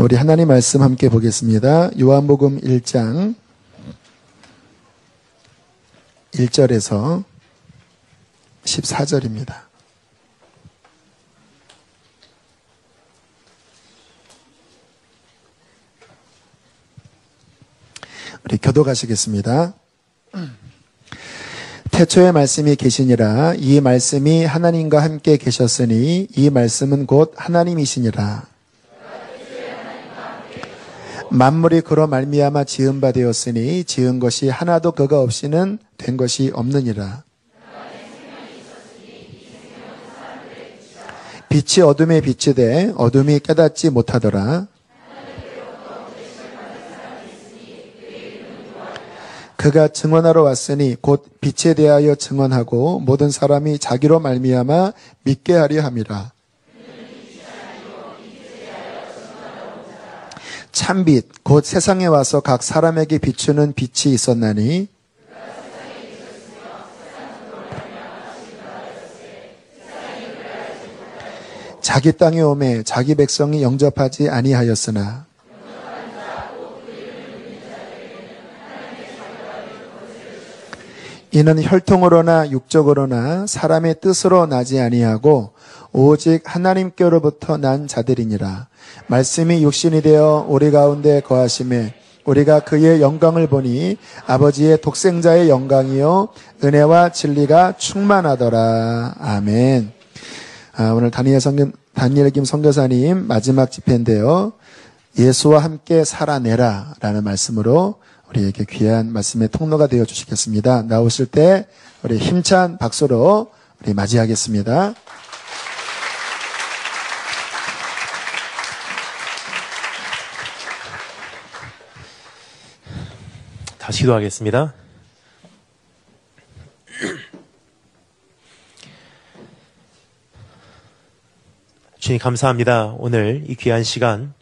우리 하나님 말씀 함께 보겠습니다. 요한복음 1장 1절에서 14절입니다. 우리 교독하시겠습니다. 태초에 말씀이 계시니라. 이 말씀이 하나님과 함께 계셨으니 이 말씀은 곧 하나님이시니라. 만물이 그로 말미암아 지은 바 되었으니 지은 것이 하나도 그가 없이는 된 것이 없느니라. 빛이 어둠에 비치되 어둠이 깨닫지 못하더라. 그가 증언하러 왔으니 곧 빛에 대하여 증언하고 모든 사람이 자기로 말미암아 믿게 하려 함이라. 참빛 곧 세상에 와서 각 사람에게 비추는 빛이 있었나니 자기 땅에 오매 자기 백성이 영접하지 아니하였으나 이는 혈통으로나 육적으로나 사람의 뜻으로 나지 아니하고 오직 하나님께로부터 난 자들이니라. 말씀이 육신이 되어 우리 가운데 거하심에 우리가 그의 영광을 보니 아버지의 독생자의 영광이요 은혜와 진리가 충만하더라. 아멘. 오늘 다니엘 김 선교사님 마지막 집회인데요. 예수와 함께 살아내라 라는 말씀으로 우리에게 귀한 말씀의 통로가 되어 주시겠습니다. 나오실 때 우리 힘찬 박수로 우리 맞이하겠습니다. 다시 기도하겠습니다. 주님 감사합니다. 오늘 이 귀한 시간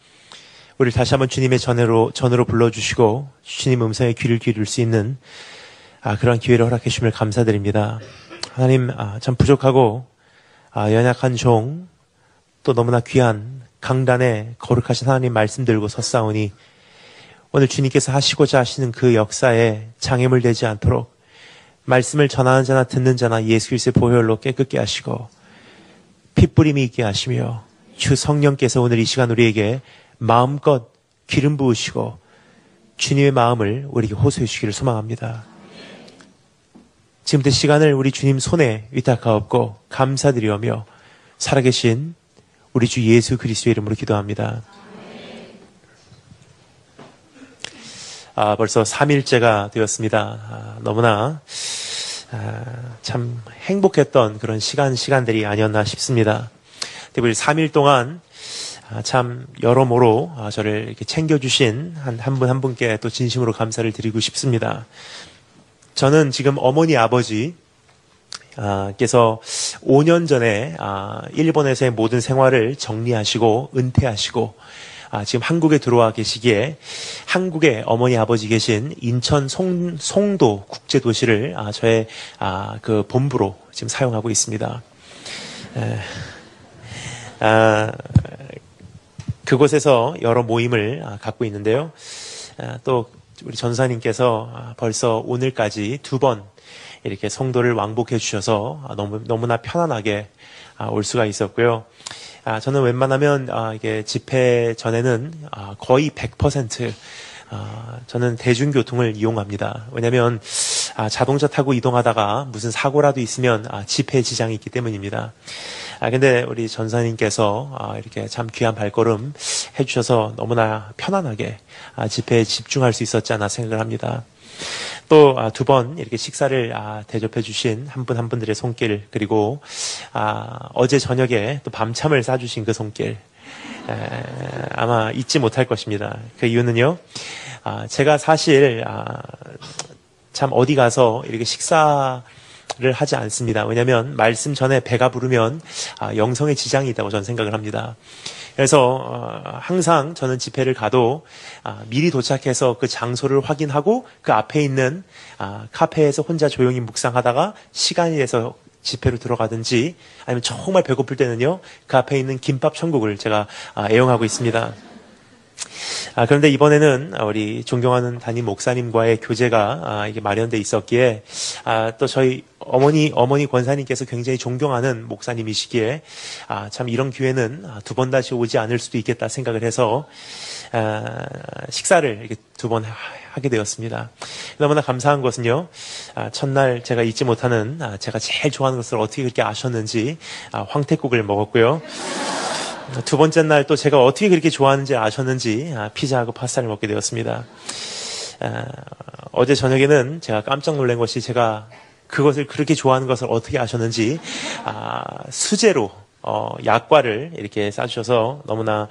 우리를 다시 한번 주님의 전으로 불러주시고 주님 음성에 귀를 기울일 수 있는 그런 기회를 허락해 주심을 감사드립니다. 하나님 참 부족하고 연약한 종 또 너무나 귀한 강단에 거룩하신 하나님 말씀 들고 섰사오니 오늘 주님께서 하시고자 하시는 그 역사에 장애물 되지 않도록 말씀을 전하는 자나 듣는 자나 예수 그리스도의 보혈로 깨끗게 하시고 핏부림이 있게 하시며 주 성령께서 오늘 이 시간 우리에게 마음껏 기름 부으시고 주님의 마음을 우리에게 호소해 주시기를 소망합니다. 지금부터 시간을 우리 주님 손에 위탁하옵고 감사드리오며 살아계신 우리 주 예수 그리스도의 이름으로 기도합니다. 벌써 3일째가 되었습니다. 너무나 참 행복했던 그런 시간들이 아니었나 싶습니다. 우리 3일 동안 참 여러모로 저를 이렇게 챙겨주신 한 분 한 분께 또 진심으로 감사를 드리고 싶습니다. 저는 지금 어머니 아버지 께서 5년 전에 일본에서의 모든 생활을 정리하시고 은퇴하시고 지금 한국에 들어와 계시기에 한국에 어머니 아버지 계신 인천 송도 국제도시를 저의 그 본부로 지금 사용하고 있습니다. 그곳에서 여러 모임을 갖고 있는데요. 또 우리 전사님께서 벌써 오늘까지 2번 이렇게 송도를 왕복해 주셔서 너무나 편안하게 올 수가 있었고요. 저는 웬만하면 이게 집회 전에는 거의 100% 저는 대중교통을 이용합니다. 왜냐하면 자동차 타고 이동하다가 무슨 사고라도 있으면 집회에 지장이 있기 때문입니다. 근데 우리 전사님께서 이렇게 참 귀한 발걸음 해주셔서 너무나 편안하게 집회에 집중할 수 있었지 않나 생각을 합니다. 또 2번 이렇게 식사를 대접해 주신 한 분 한 분들의 손길, 그리고 어제 저녁에 또 밤참을 싸주신 그 손길, 아마 잊지 못할 것입니다. 그 이유는요, 제가 사실 참 어디 가서 이렇게 식사를 하지 않습니다. 왜냐하면 말씀 전에 배가 부르면 영성에 지장이 있다고 저는 생각을 합니다. 그래서 항상 저는 집회를 가도 미리 도착해서 그 장소를 확인하고 그 앞에 있는 카페에서 혼자 조용히 묵상하다가 시간이 돼서 집회로 들어가든지, 아니면 정말 배고플 때는요 그 앞에 있는 김밥 천국을 제가 애용하고 있습니다. 그런데 이번에는 우리 존경하는 담임 목사님과의 교제가 이게 마련돼 있었기에 또 저희 어머니 권사님께서 굉장히 존경하는 목사님이시기에 참 이런 기회는 두 번 다시 오지 않을 수도 있겠다 생각을 해서 식사를 이렇게 두 번 하게 되었습니다. 너무나 감사한 것은요, 첫날 제가 잊지 못하는 제가 제일 좋아하는 것을 어떻게 그렇게 아셨는지 황태국을 먹었고요. 두 번째 날 또 제가 어떻게 그렇게 좋아하는지 아셨는지 피자하고 파스타를 먹게 되었습니다. 어제 저녁에는 제가 깜짝 놀란 것이 제가 그것을 그렇게 좋아하는 것을 어떻게 아셨는지 수제로 약과를 이렇게 싸주셔서 너무나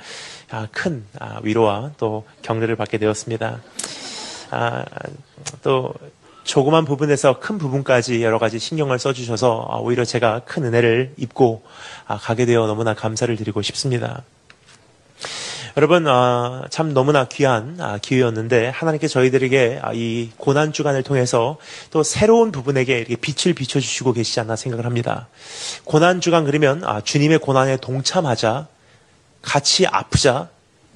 큰 위로와 또 격려를 받게 되었습니다. 또 조그만 부분에서 큰 부분까지 여러 가지 신경을 써주셔서 오히려 제가 큰 은혜를 입고 가게 되어 너무나 감사를 드리고 싶습니다. 여러분, 참 너무나 귀한 기회였는데 하나님께 저희들에게 이 고난주간을 통해서 또 새로운 부분에게 이렇게 빛을 비춰주시고 계시지 않나 생각을 합니다. 고난주간 그러면 주님의 고난에 동참하자, 같이 아프자,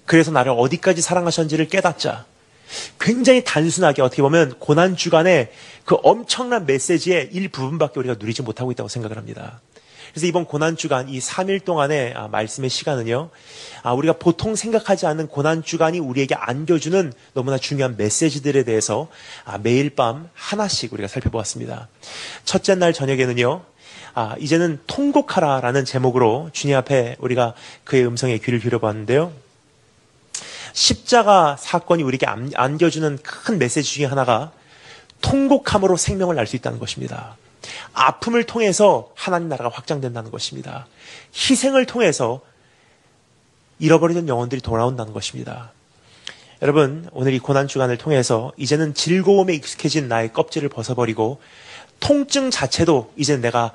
그래서 나를 어디까지 사랑하셨는지를 깨닫자. 굉장히 단순하게 어떻게 보면 고난주간의 그 엄청난 메시지의 일부분밖에 우리가 누리지 못하고 있다고 생각을 합니다. 그래서 이번 고난주간 이 3일 동안의 말씀의 시간은요, 우리가 보통 생각하지 않는 고난주간이 우리에게 안겨주는 너무나 중요한 메시지들에 대해서 매일 밤 하나씩 우리가 살펴보았습니다. 첫째 날 저녁에는요, 이제는 통곡하라라는 제목으로 주님 앞에 우리가 그의 음성에 귀를 기울여봤는데요. 십자가 사건이 우리에게 안겨주는 큰 메시지 중에 하나가 통곡함으로 생명을 날 수 있다는 것입니다. 아픔을 통해서 하나님 나라가 확장된다는 것입니다. 희생을 통해서 잃어버리던 영혼들이 돌아온다는 것입니다. 여러분, 오늘 이 고난주간을 통해서 이제는 즐거움에 익숙해진 나의 껍질을 벗어버리고 통증 자체도 이제는 내가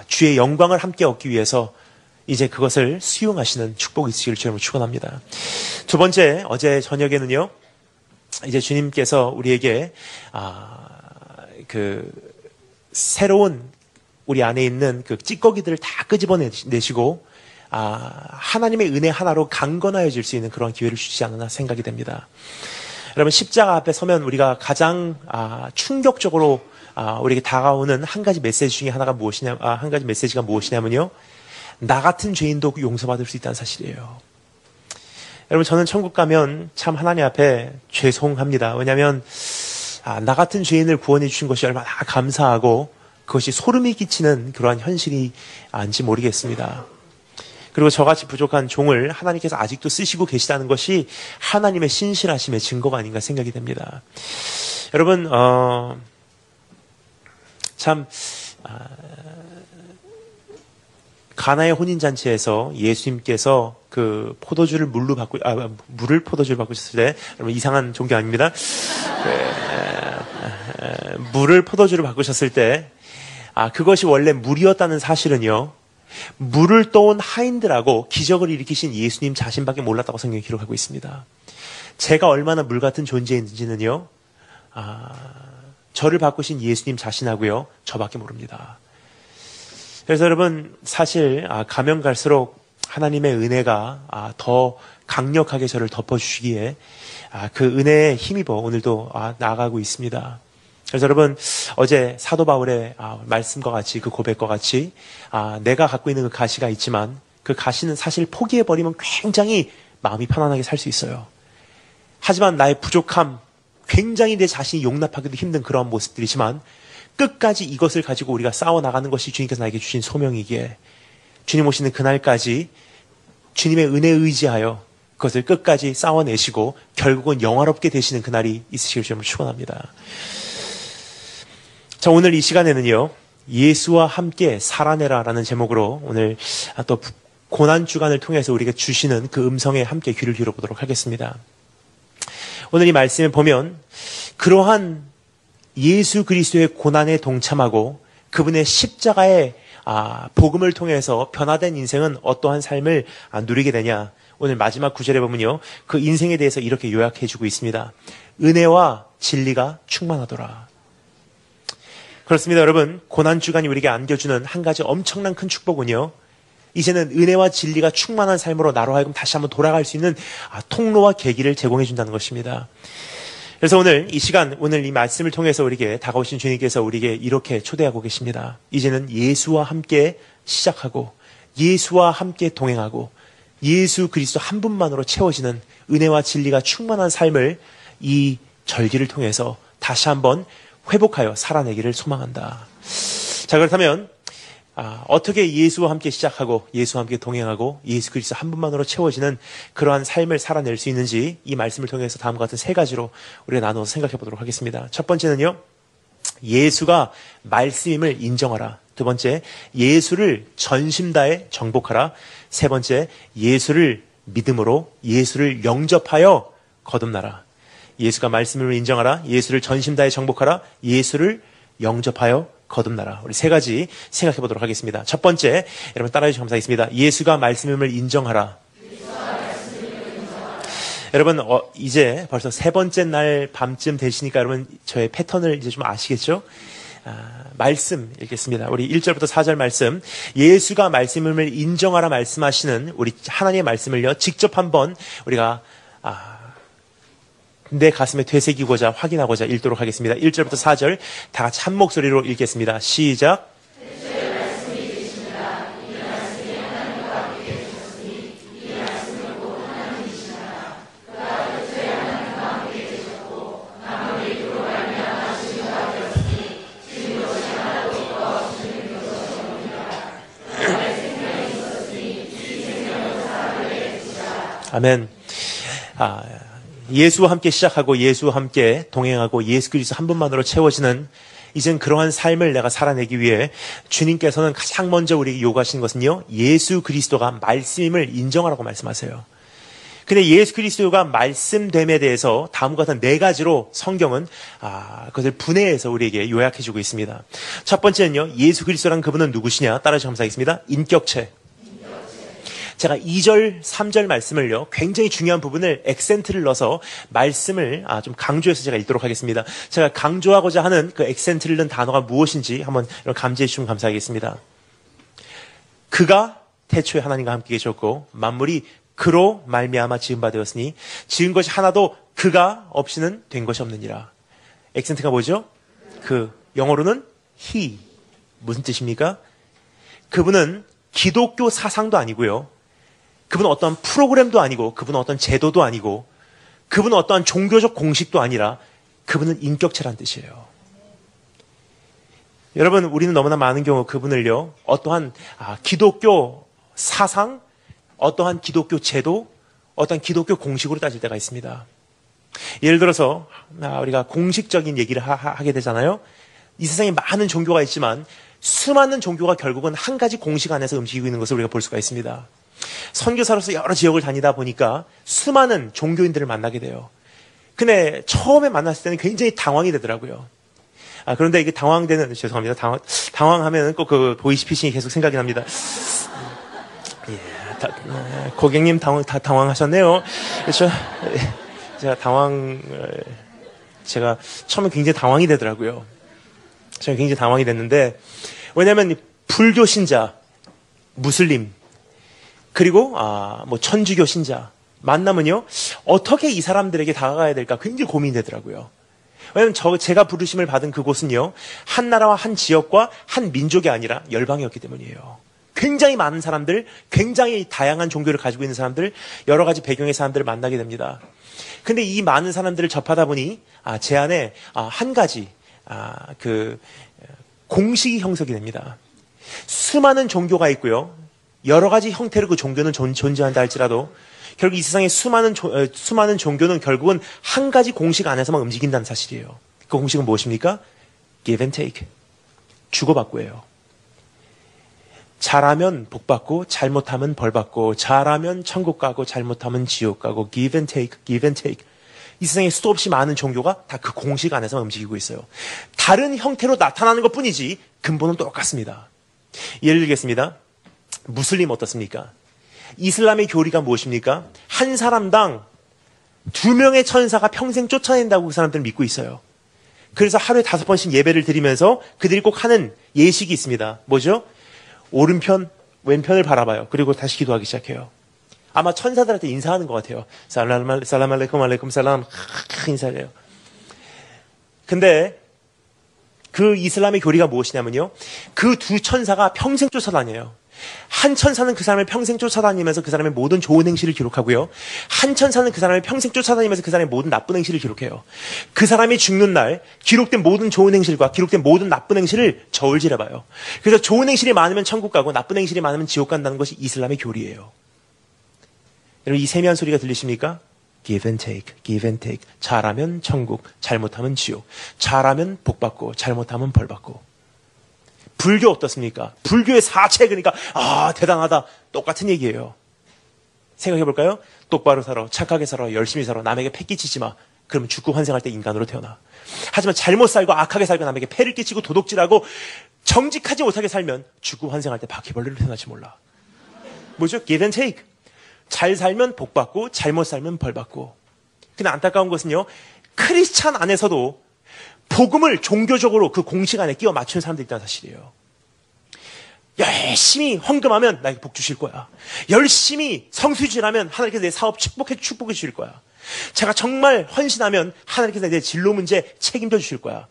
주의 영광을 함께 얻기 위해서 이제 그것을 수용하시는 축복이 있으시길 주님으로 축원합니다. 두 번째, 어제 저녁에는요, 이제 주님께서 우리에게 그 새로운 우리 안에 있는 그 찌꺼기들을 다 끄집어내시고 하나님의 은혜 하나로 강건하여질 수 있는 그런 기회를 주시지 않나 생각이 됩니다. 여러분, 십자가 앞에 서면 우리가 가장 충격적으로 우리에게 다가오는 한 가지 메시지 중에 하나가 무엇이냐, 한 가지 메시지가 무엇이냐면요, 나 같은 죄인도 용서받을 수 있다는 사실이에요. 여러분, 저는 천국 가면 참 하나님 앞에 죄송합니다. 왜냐하면 나 같은 죄인을 구원해 주신 것이 얼마나 감사하고 그것이 소름이 끼치는 그러한 현실이 아닌지 모르겠습니다. 그리고 저같이 부족한 종을 하나님께서 아직도 쓰시고 계시다는 것이 하나님의 신실하심의 증거가 아닌가 생각이 됩니다. 여러분, 참 가나의 혼인잔치에서 예수님께서 그 포도주를 물을 포도주를 바꾸셨을 때, 여러분 이상한 종교 아닙니다. 물을 포도주로 바꾸셨을 때, 그것이 원래 물이었다는 사실은요, 물을 떠온 하인들하고 기적을 일으키신 예수님 자신밖에 몰랐다고 성경이 기록하고 있습니다. 제가 얼마나 물 같은 존재인지는요, 저를 바꾸신 예수님 자신하고요, 저밖에 모릅니다. 그래서 여러분, 사실 가면 갈수록 하나님의 은혜가 더 강력하게 저를 덮어주시기에 그 은혜에 힘입어 오늘도 나아가고 있습니다. 그래서 여러분, 어제 사도 바울의 말씀과 같이, 그 고백과 같이 내가 갖고 있는 그 가시가 있지만 그 가시는 사실 포기해버리면 굉장히 마음이 편안하게 살 수 있어요. 하지만 나의 부족함, 굉장히 내 자신이 용납하기도 힘든 그런 모습들이지만 끝까지 이것을 가지고 우리가 싸워나가는 것이 주님께서 나에게 주신 소명이기에 주님 오시는 그날까지 주님의 은혜에 의지하여 그것을 끝까지 싸워내시고 결국은 영화롭게 되시는 그날이 있으시길 주님을 축원합니다. 자, 오늘 이 시간에는요, 예수와 함께 살아내라라는 제목으로 오늘 또 고난주간을 통해서 우리가 주시는 그 음성에 함께 귀를 기울여보도록 하겠습니다. 오늘 이 말씀에 보면 그러한 예수 그리스도의 고난에 동참하고 그분의 십자가의 복음을 통해서 변화된 인생은 어떠한 삶을 누리게 되냐. 오늘 마지막 구절에 보면요, 그 인생에 대해서 이렇게 요약해주고 있습니다. 은혜와 진리가 충만하더라. 그렇습니다, 여러분. 고난주간이 우리에게 안겨주는 한 가지 엄청난 큰 축복은요, 이제는 은혜와 진리가 충만한 삶으로 나로 하여금 다시 한번 돌아갈 수 있는 통로와 계기를 제공해 준다는 것입니다. 그래서 오늘 이 시간, 오늘 이 말씀을 통해서 우리에게 다가오신 주님께서 우리에게 이렇게 초대하고 계십니다. 이제는 예수와 함께 시작하고 예수와 함께 동행하고 예수 그리스도 한 분만으로 채워지는 은혜와 진리가 충만한 삶을 이 절기를 통해서 다시 한번 회복하여 살아내기를 소망한다. 자, 그렇다면 어떻게 예수와 함께 시작하고 예수와 함께 동행하고 예수 그리스도 한 분만으로 채워지는 그러한 삶을 살아낼 수 있는지 이 말씀을 통해서 다음과 같은 세 가지로 우리가 나눠서 생각해 보도록 하겠습니다. 첫 번째는요, 예수가 말씀임을 인정하라. 두 번째, 예수를 전심 다해 정복하라. 세 번째, 예수를 믿음으로 예수를 영접하여 거듭나라. 예수가 말씀임을 인정하라. 예수를 전심 다해 정복하라. 예수를 영접하여 거듭나라. 우리 세 가지 생각해 보도록 하겠습니다. 첫 번째, 여러분 따라해 주시면 감사하겠습니다. 예수가 말씀임을 인정하라. 여러분 이제 벌써 세 번째 날 밤쯤 되시니까 여러분 저의 패턴을 이제 좀 아시겠죠? 말씀 읽겠습니다. 우리 1절부터 4절 말씀, 예수가 말씀임을 인정하라 말씀하시는 우리 하나님의 말씀을요 직접 한번 우리가 내 가슴에 되새기고자 확인하고자 읽도록 하겠습니다. 1절부터 4절 다 같이 한 목소리로 읽겠습니다. 시작. 아멘. 예수와 함께 시작하고 예수와 함께 동행하고 예수 그리스도 한 분만으로 채워지는 이젠 그러한 삶을 내가 살아내기 위해 주님께서는 가장 먼저 우리에게 요구하시는 것은요, 예수 그리스도가 말씀임을 인정하라고 말씀하세요. 근데 예수 그리스도가 말씀됨에 대해서 다음과 같은 네 가지로 성경은 그것을 분해해서 우리에게 요약해주고 있습니다. 첫 번째는요, 예수 그리스도란 그분은 누구시냐? 따라서 감사하겠습니다. 인격체. 제가 2절, 3절 말씀을요, 굉장히 중요한 부분을 액센트를 넣어서 말씀을 좀 강조해서 제가 읽도록 하겠습니다. 제가 강조하고자 하는 그 액센트를 넣은 단어가 무엇인지 한번 감지해 주시면 감사하겠습니다. 그가 태초에 하나님과 함께 계셨고 만물이 그로 말미암아 지은 바 되었으니 지은 것이 하나도 그가 없이는 된 것이 없느니라. 액센트가 뭐죠? 그 영어로는 he. 무슨 뜻입니까? 그분은 기독교 사상도 아니고요. 그분은 어떠한 프로그램도 아니고, 그분은 어떤 제도도 아니고, 그분은 어떠한 종교적 공식도 아니라 그분은 인격체란 뜻이에요. 여러분, 우리는 너무나 많은 경우 그분을요, 어떠한 기독교 사상, 어떠한 기독교 제도, 어떠한 기독교 공식으로 따질 때가 있습니다. 예를 들어서 우리가 공식적인 얘기를 하게 되잖아요. 이 세상에 많은 종교가 있지만 수많은 종교가 결국은 한 가지 공식 안에서 움직이고 있는 것을 우리가 볼 수가 있습니다. 선교사로서 여러 지역을 다니다 보니까 수많은 종교인들을 만나게 돼요. 근데 처음에 만났을 때는 굉장히 당황이 되더라고요. 그런데 이게 죄송합니다. 당황하면 꼭 그 보이스피싱이 계속 생각이 납니다. 고객님 당황하셨네요. 그렇죠? 제가 처음에 굉장히 당황이 되더라고요. 제가 굉장히 당황이 됐는데, 왜냐하면 불교 신자, 무슬림, 그리고 천주교 신자 만나면요, 어떻게 이 사람들에게 다가가야 될까 굉장히 고민이 되더라고요. 왜냐하면 제가 부르심을 받은 그곳은요, 한 나라와 한 지역과 한 민족이 아니라 열방이었기 때문이에요. 굉장히 많은 사람들, 굉장히 다양한 종교를 가지고 있는 사람들, 여러 가지 배경의 사람들을 만나게 됩니다. 근데 이 많은 사람들을 접하다 보니 제 안에 한 가지 공식이 형성이 됩니다. 수많은 종교가 있고요, 여러 가지 형태로 그 종교는 존재한다 할지라도 결국 이 세상의 수많은 종교는 결국은 한 가지 공식 안에서만 움직인다는 사실이에요. 그 공식은 무엇입니까? Give and take. 주고받고예요. 잘하면 복 받고 잘못하면 벌 받고, 잘하면 천국 가고 잘못하면 지옥 가고, give and take, give and take. 이 세상에 수도 없이 많은 종교가 다 그 공식 안에서만 움직이고 있어요. 다른 형태로 나타나는 것뿐이지 근본은 똑같습니다. 예를 들겠습니다. 무슬림 어떻습니까? 이슬람의 교리가 무엇입니까? 한 사람당 2명의 천사가 평생 쫓아낸다고 그 사람들은 믿고 있어요. 그래서 하루에 5번씩 예배를 드리면서 그들이 꼭 하는 예식이 있습니다. 뭐죠? 오른편, 왼편을 바라봐요. 그리고 다시 기도하기 시작해요. 아마 천사들한테 인사하는 것 같아요. 살람 알레이쿰 알레이쿰 살람 인사를 해요. 근데 그 이슬람의 교리가 무엇이냐면요. 그 두 천사가 평생 쫓아다녀요. 한 천사는 그 사람을 평생 쫓아다니면서 그 사람의 모든 좋은 행실을 기록하고요. 한 천사는 그 사람을 평생 쫓아다니면서 그 사람의 모든 나쁜 행실을 기록해요. 그 사람이 죽는 날 기록된 모든 좋은 행실과 기록된 모든 나쁜 행실을 저울질해봐요. 그래서 좋은 행실이 많으면 천국 가고 나쁜 행실이 많으면 지옥 간다는 것이 이슬람의 교리예요. 여러분 이 세미한 소리가 들리십니까? Give and take, give and take. 잘하면 천국, 잘못하면 지옥. 잘하면 복받고, 잘못하면 벌받고. 불교 어떻습니까? 불교의 사체, 그러니까 대단하다. 똑같은 얘기예요. 생각해볼까요? 똑바로 살아, 착하게 살아, 열심히 살아, 남에게 패 끼치지 마. 그러면 죽고 환생할 때 인간으로 태어나. 하지만 잘못 살고 악하게 살고 남에게 패를 끼치고 도둑질하고 정직하지 못하게 살면 죽고 환생할 때 바퀴벌레로 태어날지 몰라. 뭐죠? Give and take. 잘 살면 복받고 잘못 살면 벌받고. 근데 안타까운 것은요. 크리스찬 안에서도 복음을 종교적으로 그 공식 안에 끼워 맞추는 사람들이 있다는 사실이에요. 열심히 헌금하면 나에게 복 주실 거야. 열심히 성수질하면 하나님께서 내 사업 축복해 주실 거야. 제가 정말 헌신하면 하나님께서 내 진로 문제 책임져 주실 거야.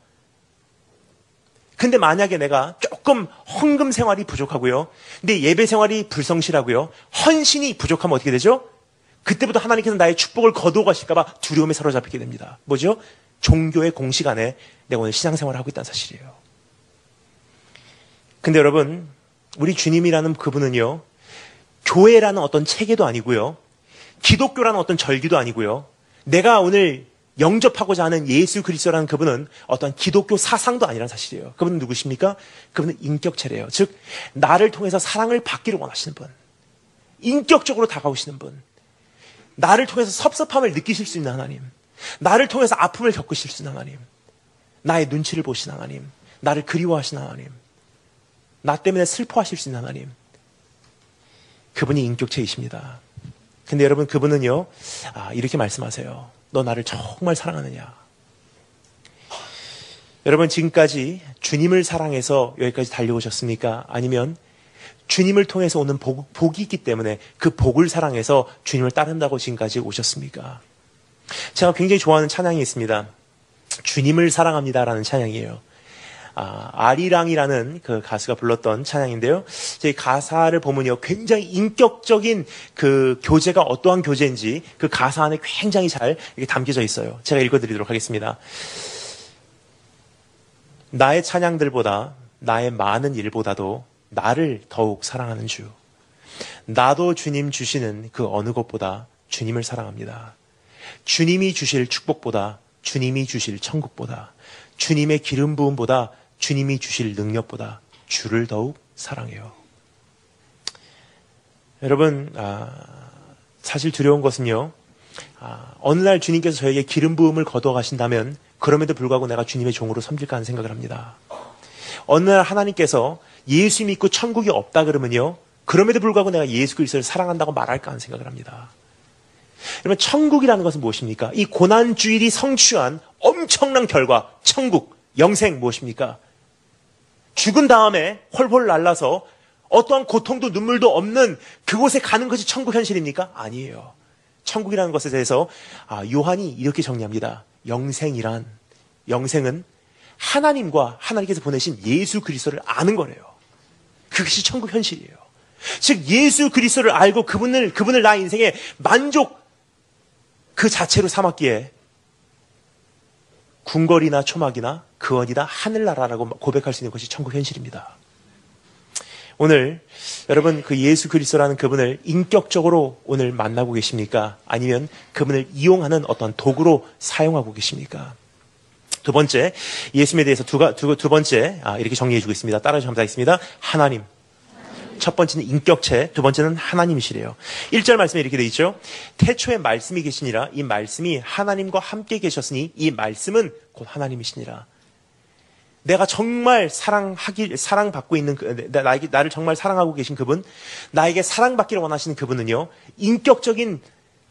근데 만약에 내가 조금 헌금 생활이 부족하고요. 근데 예배 생활이 불성실하고요. 헌신이 부족하면 어떻게 되죠? 그때부터 하나님께서 나의 축복을 거두어 가실까봐 두려움에 사로잡히게 됩니다. 뭐죠? 종교의 공식 안에 내가 오늘 신앙생활을 하고 있다는 사실이에요. 근데 여러분, 우리 주님이라는 그분은요. 교회라는 어떤 체계도 아니고요. 기독교라는 어떤 절기도 아니고요. 내가 오늘 영접하고자 하는 예수 그리스도라는 그분은 어떤 기독교 사상도 아니라는 사실이에요. 그분은 누구십니까? 그분은 인격체래요. 즉 나를 통해서 사랑을 받기를 원하시는 분. 인격적으로 다가오시는 분. 나를 통해서 섭섭함을 느끼실 수 있는 하나님. 나를 통해서 아픔을 겪으실 수 있는 하나님. 나의 눈치를 보시는 하나님. 나를 그리워하시는 하나님. 나 때문에 슬퍼하실 수 있는 하나님. 그분이 인격체이십니다. 근데 여러분 그분은요. 이렇게 말씀하세요. 너 나를 정말 사랑하느냐? 여러분 지금까지 주님을 사랑해서 여기까지 달려오셨습니까? 아니면 주님을 통해서 오는 복이 있기 때문에 그 복을 사랑해서 주님을 따른다고 지금까지 오셨습니까? 제가 굉장히 좋아하는 찬양이 있습니다. 주님을 사랑합니다라는 찬양이에요. 아리랑이라는 그 가수가 불렀던 찬양인데요. 제 가사를 보면요. 굉장히 인격적인 그 교제가 어떠한 교제인지 그 가사 안에 굉장히 잘 이렇게 담겨져 있어요. 제가 읽어드리도록 하겠습니다. 나의 찬양들보다 나의 많은 일보다도 나를 더욱 사랑하는 주. 나도 주님 주시는 그 어느 것보다 주님을 사랑합니다. 주님이 주실 축복보다 주님이 주실 천국보다 주님의 기름 부음보다 주님이 주실 능력보다 주를 더욱 사랑해요. 여러분 사실 두려운 것은요. 어느 날 주님께서 저에게 기름 부음을 거두어 가신다면 그럼에도 불구하고 내가 주님의 종으로 섬길까 하는 생각을 합니다. 어느 날 하나님께서 예수 믿고 천국이 없다 그러면요. 그럼에도 불구하고 내가 예수 그리스도를 사랑한다고 말할까 하는 생각을 합니다. 여러분 천국이라는 것은 무엇입니까? 이 고난주일이 성취한 엄청난 결과 천국, 영생 무엇입니까? 죽은 다음에 홀홀 날라서 어떠한 고통도 눈물도 없는 그곳에 가는 것이 천국 현실입니까? 아니에요. 천국이라는 것에 대해서 요한이 이렇게 정리합니다. 영생은 하나님과 하나님께서 보내신 예수 그리스도를 아는 거래요. 그것이 천국 현실이에요. 즉 예수 그리스도를 알고 그분을 나의 인생의 만족 그 자체로 삼았기에 궁궐이나 초막이나 그원이다 하늘나라라고 고백할 수 있는 것이 천국 현실입니다. 오늘 여러분 그 예수 그리스도라는 그분을 인격적으로 오늘 만나고 계십니까? 아니면 그분을 이용하는 어떤 도구로 사용하고 계십니까? 두 번째, 예수님에 대해서 두 번째 이렇게 정리해 주고 있습니다. 따라서 감사하겠습니다. 하나님. 첫 번째는 인격체, 두 번째는 하나님이시래요. 1절 말씀에 이렇게 되어 있죠. 태초에 말씀이 계시니라. 이 말씀이 하나님과 함께 계셨으니 이 말씀은 곧 하나님이시니라. 내가 정말 사랑받고 있는 나를 정말 사랑하고 계신 그분, 나에게 사랑받기를 원하시는 그분은요. 인격적인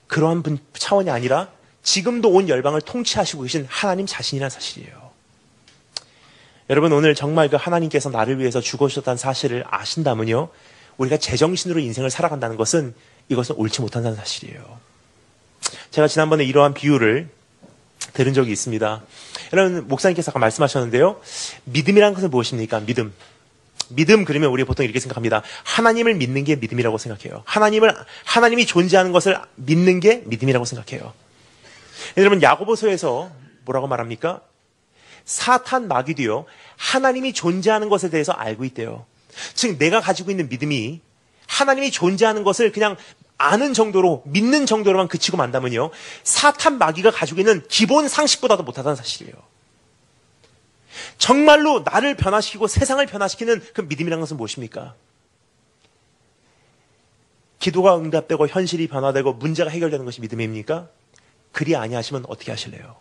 그러한 차원이 아니라 지금도 온 열방을 통치하시고 계신 하나님 자신이라는 사실이에요. 여러분 오늘 정말 그 하나님께서 나를 위해서 죽으셨다는 사실을 아신다면요. 우리가 제정신으로 인생을 살아간다는 것은 이것은 옳지 못한다는 사실이에요. 제가 지난번에 이러한 비유를 들은 적이 있습니다. 여러분, 목사님께서 아까 말씀하셨는데요. 믿음이라는 것은 무엇입니까? 믿음 그러면 우리 보통 이렇게 생각합니다. 하나님을 믿는 게 믿음이라고 생각해요. 하나님이 존재하는 것을 믿는 게 믿음이라고 생각해요. 여러분, 야고보서에서 뭐라고 말합니까? 사탄 마귀도요, 하나님이 존재하는 것에 대해서 알고 있대요. 즉, 내가 가지고 있는 믿음이 하나님이 존재하는 것을 그냥 아는 정도로, 믿는 정도로만 그치고 만다면요, 사탄 마귀가 가지고 있는 기본 상식보다도 못하다는 사실이에요. 정말로 나를 변화시키고 세상을 변화시키는 그 믿음이라는 것은 무엇입니까? 기도가 응답되고 현실이 변화되고 문제가 해결되는 것이 믿음입니까? 그리 아니하시면 어떻게 하실래요?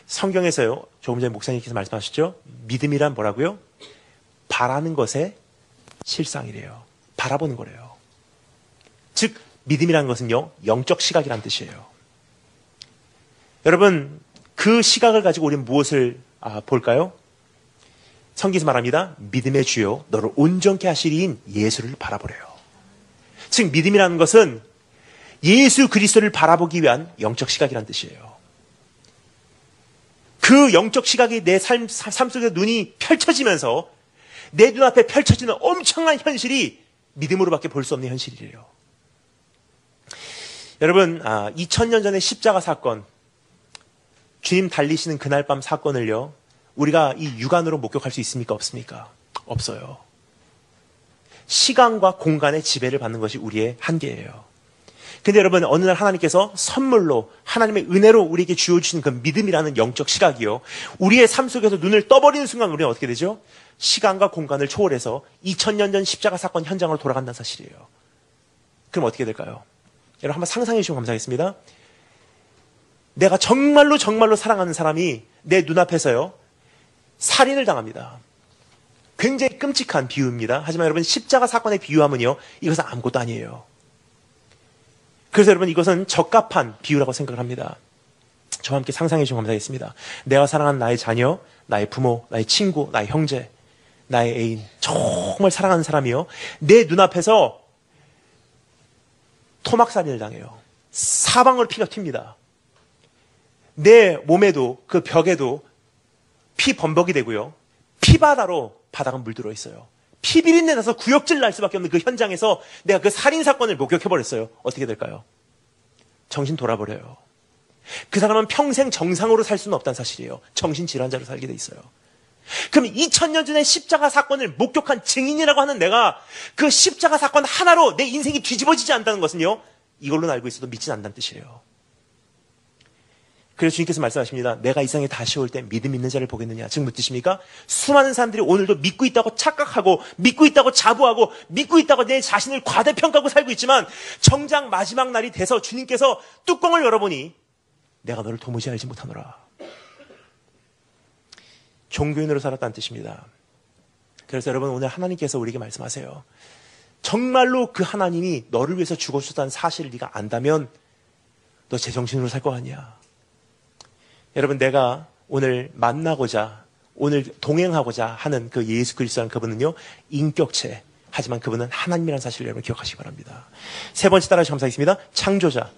성경에서요, 조금 전에 목사님께서 말씀하셨죠? 믿음이란 뭐라고요? 바라는 것의 실상이래요. 바라보는 거래요. 즉, 믿음이라는 것은요, 영적 시각이란 뜻이에요. 여러분, 그 시각을 가지고 우리는 무엇을 볼까요? 성경에서 말합니다. 믿음의 주요 너를 온전케 하시리인 예수를 바라보래요. 즉, 믿음이라는 것은 예수 그리스도를 바라보기 위한 영적 시각이란 뜻이에요. 그 영적 시각이 내 삶 속에 눈이 펼쳐지면서 내 눈앞에 펼쳐지는 엄청난 현실이 믿음으로밖에 볼 수 없는 현실이래요. 여러분, 2000년 전의 십자가 사건, 주님 달리시는 그날 밤 사건을요, 우리가 이 육안으로 목격할 수 있습니까? 없습니까? 없어요. 시간과 공간의 지배를 받는 것이 우리의 한계예요. 근데 여러분, 어느 날 하나님께서 선물로, 하나님의 은혜로 우리에게 주어주신 그 믿음이라는 영적 시각이요, 우리의 삶 속에서 눈을 떠버리는 순간 우리는 어떻게 되죠? 시간과 공간을 초월해서 2000년 전 십자가 사건 현장으로 돌아간다는 사실이에요. 그럼 어떻게 될까요? 여러분, 한번 상상해 주시면 감사하겠습니다. 내가 정말로 사랑하는 사람이 내 눈앞에서요, 살인을 당합니다. 굉장히 끔찍한 비유입니다. 하지만 여러분, 십자가 사건의 비유하면요, 이것은 아무것도 아니에요. 그래서 여러분, 이것은 적합한 비유라고 생각을 합니다. 저와 함께 상상해 주시면 감사하겠습니다. 내가 사랑하는 나의 자녀, 나의 부모, 나의 친구, 나의 형제, 나의 애인, 정말 사랑하는 사람이요, 내 눈앞에서 토막살인을 당해요. 사방으로 피가 튑니다. 내 몸에도 그 벽에도 피 범벅이 되고요, 피바다로 바닥은 물들어 있어요. 피비린내 나서 구역질 날 수밖에 없는 그 현장에서 내가 그 살인사건을 목격해버렸어요. 어떻게 될까요? 정신 돌아버려요. 그 사람은 평생 정상으로 살 수는 없다는 사실이에요. 정신질환자로 살게 돼 있어요. 그럼 2000년 전에 십자가 사건을 목격한 증인이라고 하는 내가 그 십자가 사건 하나로 내 인생이 뒤집어지지 않는다는 것은요, 이걸로는 알고 있어도 믿지 않는다는 뜻이에요. 그래서 주님께서 말씀하십니다. 내가 이 세상에 다시 올 때 믿음 있는 자를 보겠느냐. 즉 묻으십니까? 수많은 사람들이 오늘도 믿고 있다고 착각하고, 믿고 있다고 자부하고, 믿고 있다고 내 자신을 과대평가하고 살고 있지만, 정작 마지막 날이 돼서 주님께서 뚜껑을 열어보니 내가 너를 도무지 알지 못하노라. 종교인으로 살았다는 뜻입니다. 그래서 여러분, 오늘 하나님께서 우리에게 말씀하세요. 정말로 그 하나님이 너를 위해서 죽어주셨다는 사실을 네가 안다면 너 제정신으로 살 거 아니야. 여러분, 내가 오늘 만나고자, 오늘 동행하고자 하는 그 예수 그리스도라는 그분은요, 인격체, 하지만 그분은 하나님이라는 사실을 여러분 기억하시기 바랍니다. 세 번째 따라 감사하겠습니다. 창조자.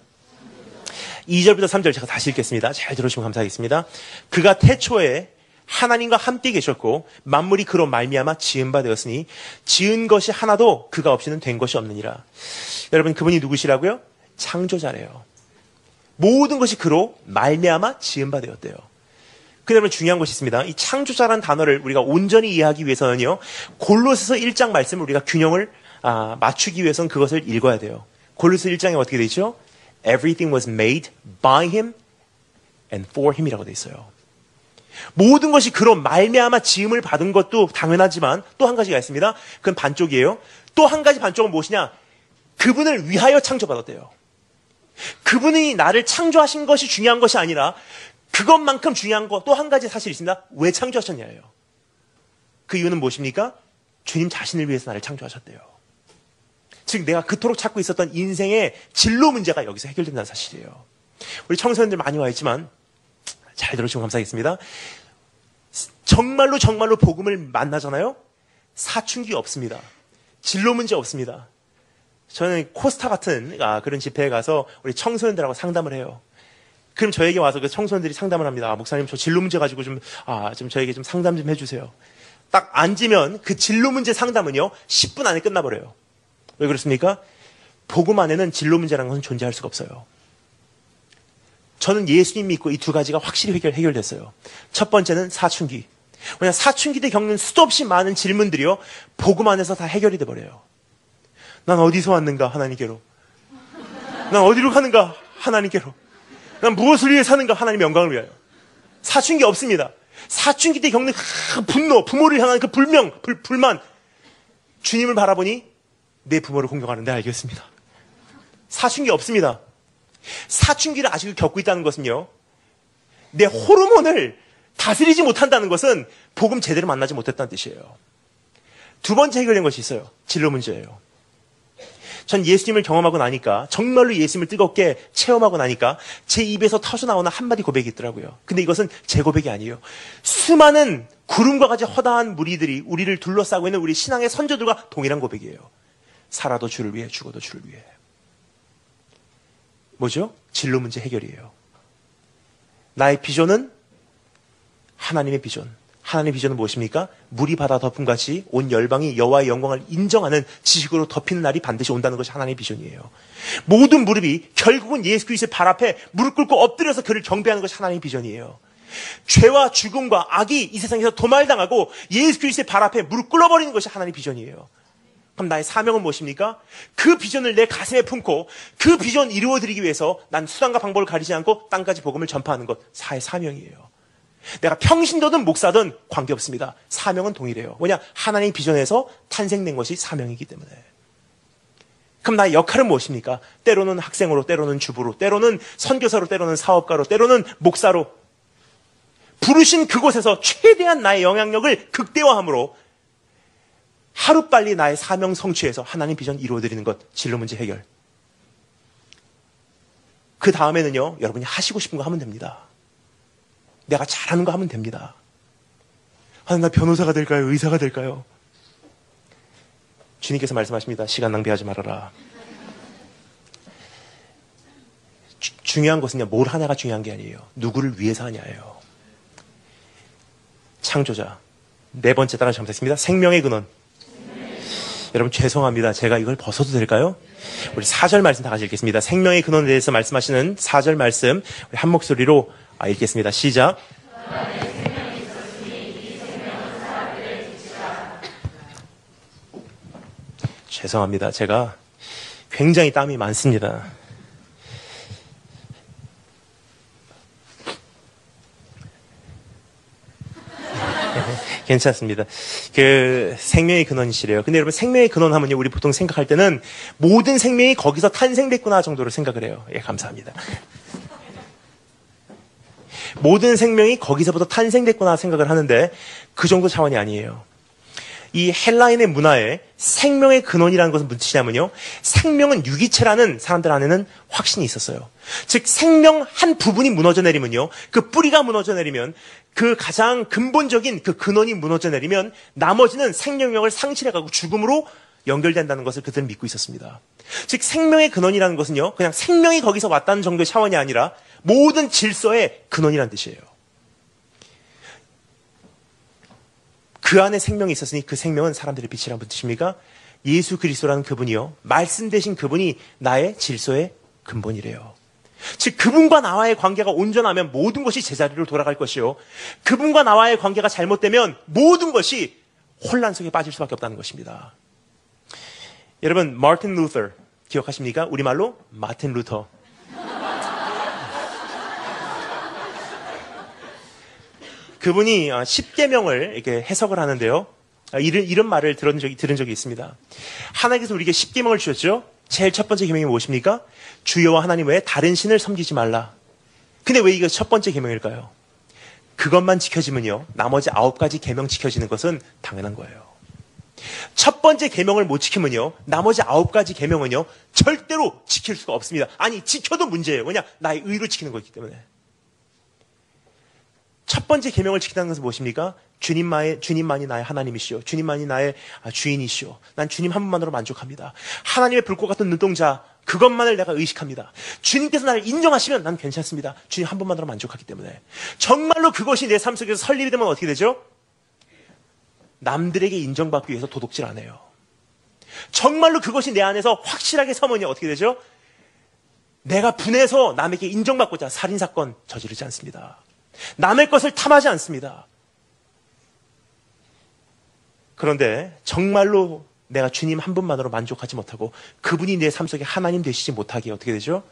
2절부터 3절 제가 다시 읽겠습니다. 잘 들으시면 감사하겠습니다. 그가 태초에 하나님과 함께 계셨고 만물이 그로 말미암아 지은 바 되었으니 지은 것이 하나도 그가 없이는 된 것이 없느니라. 여러분, 그분이 누구시라고요? 창조자래요. 모든 것이 그로 말미암아 지은 바 되었대요. 그다음에 중요한 것이 있습니다. 이 창조자라는 단어를 우리가 온전히 이해하기 위해서는요, 골로새서 1장 말씀을 우리가 균형을 맞추기 위해서는 그것을 읽어야 돼요. 골로새 1장에 어떻게 되어 있죠? Everything was made by him and for him이라고 되어 있어요. 모든 것이 그로 말미암아 지음을 받은 것도 당연하지만 또 한 가지가 있습니다. 그건 반쪽이에요. 또 한 가지 반쪽은 무엇이냐? 그분을 위하여 창조받았대요. 그분이 나를 창조하신 것이 중요한 것이 아니라 그것만큼 중요한 것 또 한 가지 사실이 있습니다. 왜 창조하셨냐예요. 그 이유는 무엇입니까? 주님 자신을 위해서 나를 창조하셨대요. 즉 내가 그토록 찾고 있었던 인생의 진로 문제가 여기서 해결된다는 사실이에요. 우리 청소년들 많이 와 있지만 잘 들어주시면 감사하겠습니다. 정말로 복음을 만나잖아요. 사춘기 없습니다. 진로 문제 없습니다. 저는 코스타 같은 그런 집회에 가서 우리 청소년들하고 상담을 해요. 그럼 저에게 와서 그 청소년들이 상담을 합니다. 목사님, 저 진로 문제 가지고 좀 저에게 좀 상담 좀 해주세요. 딱 앉으면 그 진로 문제 상담은요, 10분 안에 끝나버려요. 왜 그렇습니까? 복음 안에는 진로 문제라는 것은 존재할 수가 없어요. 저는 예수님 믿고 이 두 가지가 확실히 해결됐어요. 첫 번째는 사춘기. 왜냐, 사춘기 때 겪는 수도 없이 많은 질문들이요, 복음 안에서 다 해결이 돼버려요. 난 어디서 왔는가, 하나님께로. 난 어디로 가는가, 하나님께로. 난 무엇을 위해 사는가, 하나님의 영광을 위하여. 사춘기 없습니다. 사춘기 때 겪는 분노, 부모를 향한 그 불만. 주님을 바라보니 내 부모를 공경하는데 알겠습니다. 사춘기 없습니다. 사춘기를 아직도 겪고 있다는 것은요, 내 호르몬을 다스리지 못한다는 것은 복음 제대로 만나지 못했다는 뜻이에요. 두 번째 해결된 것이 있어요. 진로 문제예요. 전 예수님을 경험하고 나니까, 정말로 예수님을 뜨겁게 체험하고 나니까 제 입에서 터져나오는 한마디 고백이 있더라고요. 근데 이것은 제 고백이 아니에요. 수많은 구름과 같이 허다한 무리들이 우리를 둘러싸고 있는 우리 신앙의 선조들과 동일한 고백이에요. 살아도 주를 위해, 죽어도 주를 위해. 뭐죠? 진로 문제 해결이에요. 나의 비전은 하나님의 비전. 하나님의 비전은 무엇입니까? 물이 바다 덮음같이 온 열방이 여호와의 영광을 인정하는 지식으로 덮이는 날이 반드시 온다는 것이 하나님의 비전이에요. 모든 무릎이 결국은 예수 그리스도의 발 앞에 무릎 꿇고 엎드려서 그를 경배하는 것이 하나님의 비전이에요. 죄와 죽음과 악이 이 세상에서 도말당하고 예수 그리스도의 발 앞에 무릎 꿇어버리는 것이 하나님의 비전이에요. 그럼 나의 사명은 무엇입니까? 그 비전을 내 가슴에 품고 그 비전 이루어드리기 위해서 난 수단과 방법을 가리지 않고 땅까지 복음을 전파하는 것, 사명이에요. 내가 평신도든 목사든 관계없습니다. 사명은 동일해요. 왜냐? 하나님의 비전에서 탄생된 것이 사명이기 때문에. 그럼 나의 역할은 무엇입니까? 때로는 학생으로, 때로는 주부로, 때로는 선교사로, 때로는 사업가로, 때로는 목사로. 부르신 그곳에서 최대한 나의 영향력을 극대화함으로 하루빨리 나의 사명 성취해서 하나님 비전 이루어드리는 것, 진로 문제 해결. 그 다음에는요, 여러분이 하시고 싶은 거 하면 됩니다. 내가 잘하는 거 하면 됩니다. 나 변호사가 될까요? 의사가 될까요? 주님께서 말씀하십니다. 시간 낭비하지 말아라. 중요한 것은요, 뭘 하냐가 중요한 게 아니에요. 누구를 위해서 하냐예요. 창조자. 네 번째 단어 잘못했습니다. 생명의 근원. 여러분 죄송합니다. 제가 이걸 벗어도 될까요? 우리 4절 말씀 다 같이 읽겠습니다. 생명의 근원에 대해서 말씀하시는 4절 말씀 우리 한 목소리로 읽겠습니다. 시작. 죄송합니다. 제가 굉장히 땀이 많습니다. 괜찮습니다. 그 생명의 근원이시래요. 근데 여러분 생명의 근원 하면요, 우리 보통 생각할 때는 모든 생명이 거기서 탄생됐구나 정도로 생각을 해요. 예, 감사합니다. 모든 생명이 거기서부터 탄생됐구나 생각을 하는데 그 정도 차원이 아니에요. 이 헬라인의 문화에 생명의 근원이라는 것은 무슨 뜻이냐면요, 생명은 유기체라는 사람들 안에는 확신이 있었어요. 즉 생명 한 부분이 무너져 내리면요, 그 뿌리가 무너져 내리면, 그 가장 근본적인 그 근원이 무너져 내리면 나머지는 생명력을 상실해가고 죽음으로 연결된다는 것을 그들은 믿고 있었습니다. 즉 생명의 근원이라는 것은요, 그냥 생명이 거기서 왔다는 정도의 차원이 아니라 모든 질서의 근원이라는 뜻이에요. 그 안에 생명이 있었으니 그 생명은 사람들의 빛이라는 뜻입니까? 예수 그리스도라는 그분이요, 말씀 되신 그분이 나의 질서의 근본이래요. 즉 그분과 나와의 관계가 온전하면 모든 것이 제자리로 돌아갈 것이요, 그분과 나와의 관계가 잘못되면 모든 것이 혼란 속에 빠질 수밖에 없다는 것입니다. 여러분 마틴 루터 기억하십니까? 우리말로 마틴 루터. 그분이 10계명을 이렇게 해석을 하는데요, 이런 말을 들은 적이 있습니다. 하나님께서 우리에게 10계명을 주셨죠. 제일 첫 번째 계명이 무엇입니까? 주 여호와 하나님 외에 다른 신을 섬기지 말라. 근데 왜 이게 첫 번째 계명일까요? 그것만 지켜지면요, 나머지 9가지 계명 지켜지는 것은 당연한 거예요. 첫 번째 계명을 못 지키면요, 나머지 9가지 계명은요 절대로 지킬 수가 없습니다. 아니 지켜도 문제예요. 왜냐? 나의 의로 지키는 거기 때문에. 첫 번째 계명을 지킨다는 것은 무엇입니까? 주님만이 나의 하나님이시오. 주님만이 나의 주인이시오. 난 주님 한 분만으로 만족합니다. 하나님의 불꽃 같은 눈동자, 그것만을 내가 의식합니다. 주님께서 나를 인정하시면 난 괜찮습니다. 주님 한 분만으로 만족하기 때문에. 정말로 그것이 내 삶 속에서 설립이 되면 어떻게 되죠? 남들에게 인정받기 위해서 도둑질 안 해요. 정말로 그것이 내 안에서 확실하게 서면이 어떻게 되죠? 내가 분해서 남에게 인정받고자 살인사건 저지르지 않습니다. 남의 것을 탐하지 않습니다. 그런데 정말로 내가 주님 한 분만으로 만족하지 못하고 그분이 내 삶 속에 하나님 되시지 못하게 어떻게 되죠?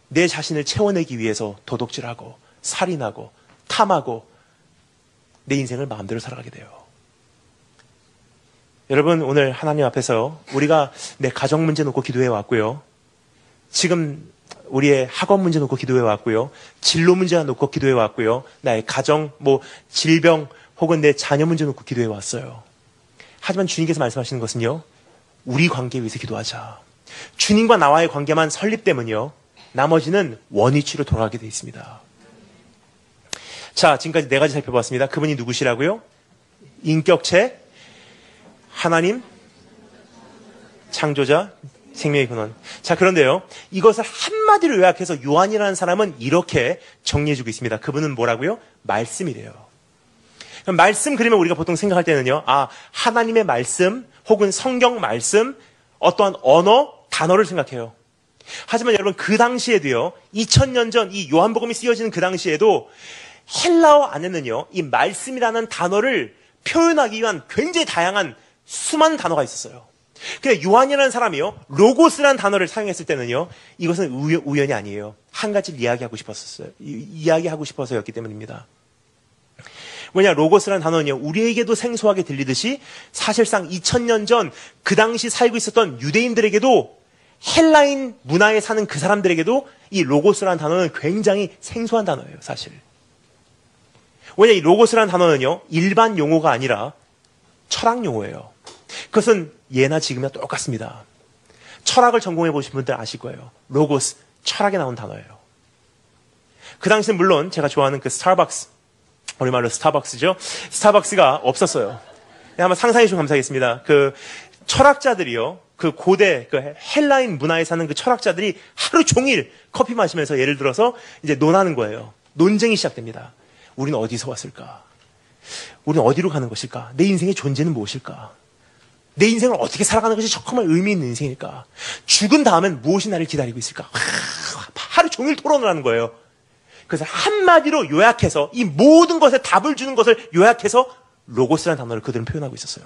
내 자신을 채워내기 위해서 도둑질하고 살인하고 탐하고 내 인생을 마음대로 살아가게 돼요. 여러분, 오늘 하나님 앞에서 우리가 내 가정 문제 놓고 기도해 왔고요. 지금 우리의 학원 문제 놓고 기도해 왔고요. 진로 문제 놓고 기도해 왔고요. 나의 가정, 질병 혹은 내 자녀 문제 놓고 기도해 왔어요. 하지만 주님께서 말씀하시는 것은요. 우리 관계에 위해서 기도하자. 주님과 나와의 관계만 설립되면요. 나머지는 원위치로 돌아가게 되어 있습니다. 자, 지금까지 네 가지 살펴봤습니다. 그분이 누구시라고요? 인격체, 하나님, 창조자, 생명의 근원. 자, 그런데요. 이것을 한마디로 요약해서 요한이라는 사람은 이렇게 정리해주고 있습니다. 그분은 뭐라고요? 말씀이래요. 그럼 말씀 그리면 우리가 보통 생각할 때는요. 하나님의 말씀 혹은 성경 말씀, 어떠한 언어, 단어를 생각해요. 하지만 여러분 그 당시에도요. 2000년 전 이 요한복음이 쓰여지는 그 당시에도 헬라어 안에는요. 이 말씀이라는 단어를 표현하기 위한 굉장히 다양한 수많은 단어가 있었어요. 근데 요한이라는 사람이요. 로고스라는 단어를 사용했을 때는요. 이것은 우연이 아니에요. 한 가지를 이야기하고 싶어서였기 때문입니다. 뭐냐, 로고스라는 단어는요. 우리에게도 생소하게 들리듯이 사실상 2000년 전 그 당시 살고 있었던 유대인들에게도 헬라인 문화에 사는 그 사람들에게도 이 로고스라는 단어는 굉장히 생소한 단어예요, 사실. 왜냐, 이 로고스라는 단어는요. 일반 용어가 아니라 철학 용어예요. 그것은 예나 지금이나 똑같습니다. 철학을 전공해 보신 분들 아실 거예요. 로고스, 철학에 나온 단어예요. 그 당시는 물론 제가 좋아하는 그 스타벅스, 우리말로 스타벅스죠. 스타벅스가 없었어요. 한번 상상해 주시면 감사하겠습니다. 그 철학자들이요. 그 고대, 그 헬라인 문화에 사는 그 철학자들이 하루 종일 커피 마시면서 예를 들어서 이제 논하는 거예요. 논쟁이 시작됩니다. 우리는 어디서 왔을까? 우리는 어디로 가는 것일까? 내 인생의 존재는 무엇일까? 내 인생을 어떻게 살아가는 것이 정말 의미 있는 인생일까? 죽은 다음엔 무엇이 나를 기다리고 있을까? 하루 종일 토론을 하는 거예요. 그래서 한마디로 요약해서 이 모든 것에 답을 주는 것을 요약해서 로고스라는 단어를 그들은 표현하고 있었어요.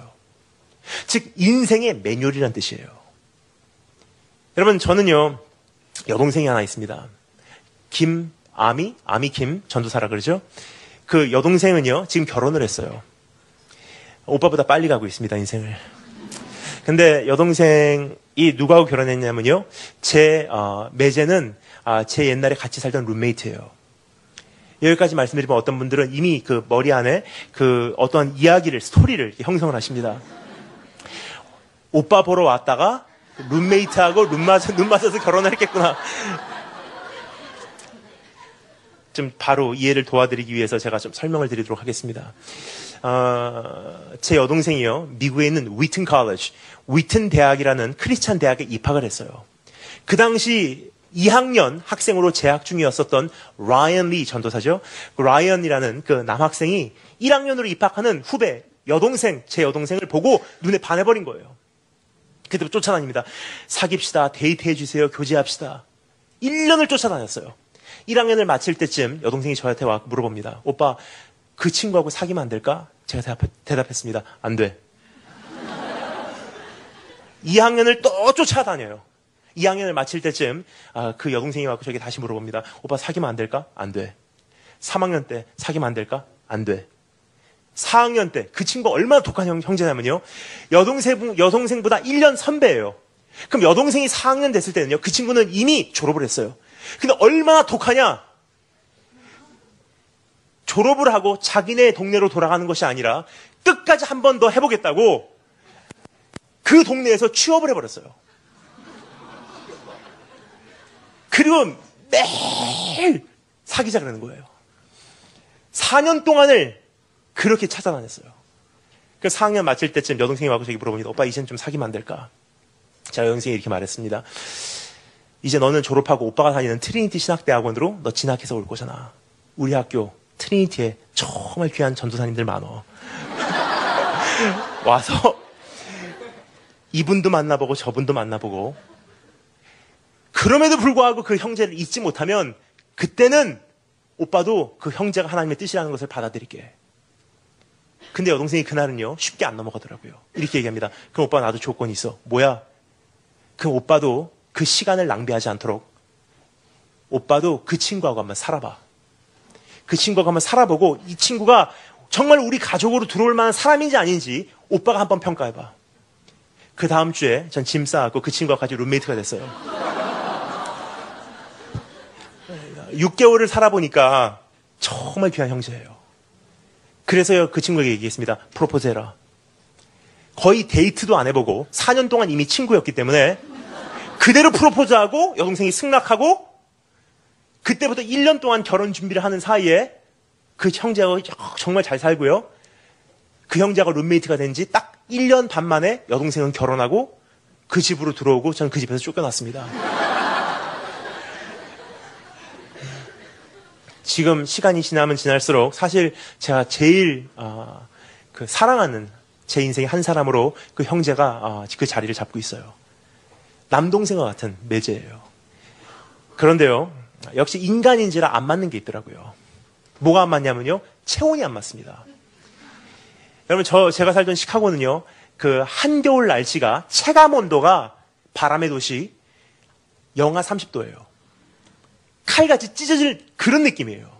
즉 인생의 매뉴얼이라는 뜻이에요. 여러분 저는요 여동생이 하나 있습니다. 아미 김 전도사라 그러죠. 그 여동생은요 지금 결혼을 했어요. 오빠보다 빨리 가고 있습니다 인생을. 근데 여동생이 누구하고 결혼했냐면요 제 매제는 제 옛날에 같이 살던 룸메이트예요. 여기까지 말씀드리면 어떤 분들은 이미 그 머리 안에 그 어떤 이야기를, 스토리를 형성을 하십니다. 오빠 보러 왔다가 룸메이트하고 눈 맞아서 결혼을 했겠구나. 좀 바로 이해를 도와드리기 위해서 제가 좀 설명을 드리도록 하겠습니다. 제 여동생이요. 미국에 있는 위튼 대학이라는 크리스찬 대학에 입학을 했어요. 그 당시 2학년 학생으로 재학 중이었었던 라이언 리 전도사죠. 그 라이언이라는 그 남학생이 1학년으로 입학하는 후배 제 여동생을 보고 눈에 반해버린 거예요. 그때부터 쫓아다닙니다. 사깁시다. 데이트해주세요. 교제합시다. 1년을 쫓아다녔어요. 1학년을 마칠 때쯤 여동생이 저한테 와 물어봅니다. 오빠 그 친구하고 사귀면 안 될까? 제가 대답했습니다. 안 돼. 2학년을 또 쫓아다녀요. 2학년을 마칠 때쯤 그 여동생이 와서 저에게 다시 물어봅니다. 오빠 사귀면 안 될까? 안 돼. 3학년 때 사귀면 안 될까? 안 돼. 4학년 때 그 친구가 얼마나 독한 형제냐면요. 여동생보다 1년 선배예요. 그럼 여동생이 4학년 됐을 때는요. 그 친구는 이미 졸업을 했어요. 근데 얼마나 독하냐? 졸업을 하고 자기네 동네로 돌아가는 것이 아니라 끝까지 한 번 더 해보겠다고 그 동네에서 취업을 해버렸어요. 그리고 매일 사귀자 그러는 거예요. 4년 동안을 그렇게 찾아다녔어요. 그래서 4학년 마칠 때쯤 여동생이 와서 저기 물어봅니다. 오빠 이제는 좀 사귀면 안 될까? 제가 여동생이 이렇게 말했습니다. 이제 너는 졸업하고 오빠가 다니는 트리니티 신학대학원으로 너 진학해서 올 거잖아. 우리 학교 트리니티에 정말 귀한 전도사님들 많어. 와서 이분도 만나보고 저분도 만나보고 그럼에도 불구하고 그 형제를 잊지 못하면 그때는 오빠도 그 형제가 하나님의 뜻이라는 것을 받아들일게. 근데 여동생이 그날은요 쉽게 안 넘어가더라고요. 이렇게 얘기합니다. 그럼 오빠 나도 조건이 있어. 뭐야? 그럼 오빠도 그 시간을 낭비하지 않도록 오빠도 그 친구하고 한번 살아봐. 그 친구하고 한번 살아보고 이 친구가 정말 우리 가족으로 들어올 만한 사람인지 아닌지 오빠가 한번 평가해봐. 그 다음 주에 전 짐 싸갖고 그 친구와 같이 룸메이트가 됐어요. 6개월을 살아보니까 정말 귀한 형제예요. 그래서 그 친구에게 얘기했습니다. 프로포즈 해라. 거의 데이트도 안 해보고 4년 동안 이미 친구였기 때문에 그대로 프로포즈하고 여동생이 승낙하고 그때부터 1년 동안 결혼 준비를 하는 사이에 그 형제하고 정말 잘 살고요. 그 형제하고 룸메이트가 된 지 딱 1년 반 만에 여동생은 결혼하고 그 집으로 들어오고 저는 그 집에서 쫓겨났습니다. 지금 시간이 지나면 지날수록 사실 제가 제일 사랑하는 제 인생의 한 사람으로 그 형제가 그 자리를 잡고 있어요. 남동생과 같은 매제예요. 그런데요, 역시 인간인지라 안 맞는 게 있더라고요. 뭐가 안 맞냐면요, 체온이 안 맞습니다. 여러분, 제가 살던 시카고는요, 그 한겨울 날씨가 체감 온도가 바람의 도시 영하 30도예요. 칼같이 찢어질 그런 느낌이에요.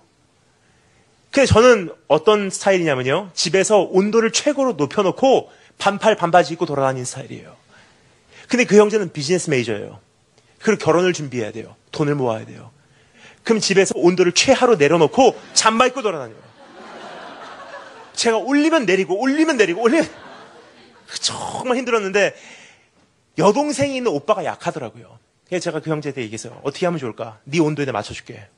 그래서 저는 어떤 스타일이냐면요, 집에서 온도를 최고로 높여놓고 반팔 반바지 입고 돌아다니는 스타일이에요. 근데 그 형제는 비즈니스 메이저예요. 그리고 결혼을 준비해야 돼요. 돈을 모아야 돼요. 그럼 집에서 온도를 최하로 내려놓고 잠바 입고 돌아다녀요. 제가 올리면 내리고 올리면 정말 힘들었는데 여동생이 있는 오빠가 약하더라고요. 그래서 제가 그 형제한테 얘기했어요. 어떻게 하면 좋을까? 네 온도에 내가 맞춰줄게.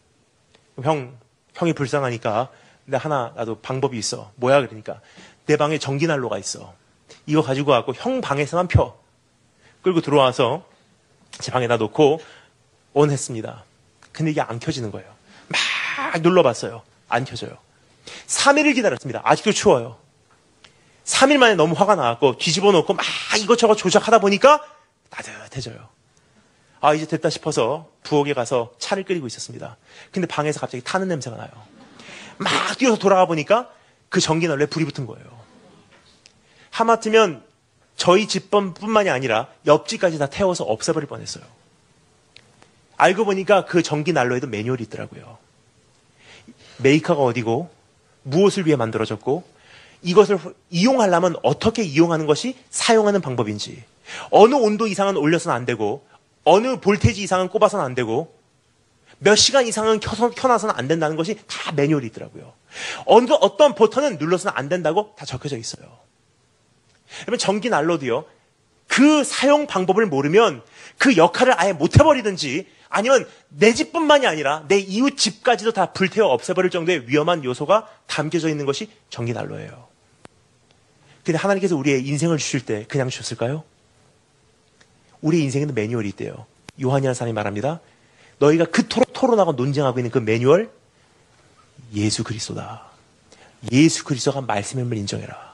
형이 불쌍하니까 나도 방법이 있어. 뭐야? 그러니까 내 방에 전기난로가 있어. 이거 가지고 와서 형 방에서만 펴. 끌고 들어와서 제 방에다 놓고 온 했습니다. 근데 이게 안 켜지는 거예요. 막 눌러봤어요. 안 켜져요. 3일을 기다렸습니다. 아직도 추워요. 3일 만에 너무 화가 나갖고 뒤집어 놓고 막 이것저것 조작하다 보니까 따뜻해져요. 이제 됐다 싶어서 부엌에 가서 차를 끓이고 있었습니다. 근데 방에서 갑자기 타는 냄새가 나요. 막 뛰어서 돌아가 보니까 그 전기난로에 불이 붙은 거예요. 하마터면 저희 집뿐만이 아니라 옆집까지 다 태워서 없애버릴 뻔했어요. 알고 보니까 그 전기난로에도 매뉴얼이 있더라고요. 메이커가 어디고 무엇을 위해 만들어졌고 이것을 이용하려면 어떻게 이용하는 것이 사용하는 방법인지, 어느 온도 이상은 올려서는 안 되고 어느 볼테지 이상은 꼽아서는 안 되고 몇 시간 이상은 켜놔서는 안 된다는 것이 다 매뉴얼이 있더라고요. 어떤 버튼은 눌러서는 안 된다고 다 적혀져 있어요. 그러면 전기난로도요, 그 사용 방법을 모르면 그 역할을 아예 못 해버리든지 아니면 내 집뿐만이 아니라 내 이웃 집까지도 다 불태워 없애버릴 정도의 위험한 요소가 담겨져 있는 것이 전기난로예요. 근데 하나님께서 우리의 인생을 주실 때 그냥 주셨을까요? 우리의 인생에는 매뉴얼이 있대요. 요한이라는 사람이 말합니다. 너희가 그토록 토론하고 논쟁하고 있는 그 매뉴얼, 예수 그리스도다. 예수 그리스도가 말씀임을 인정해라.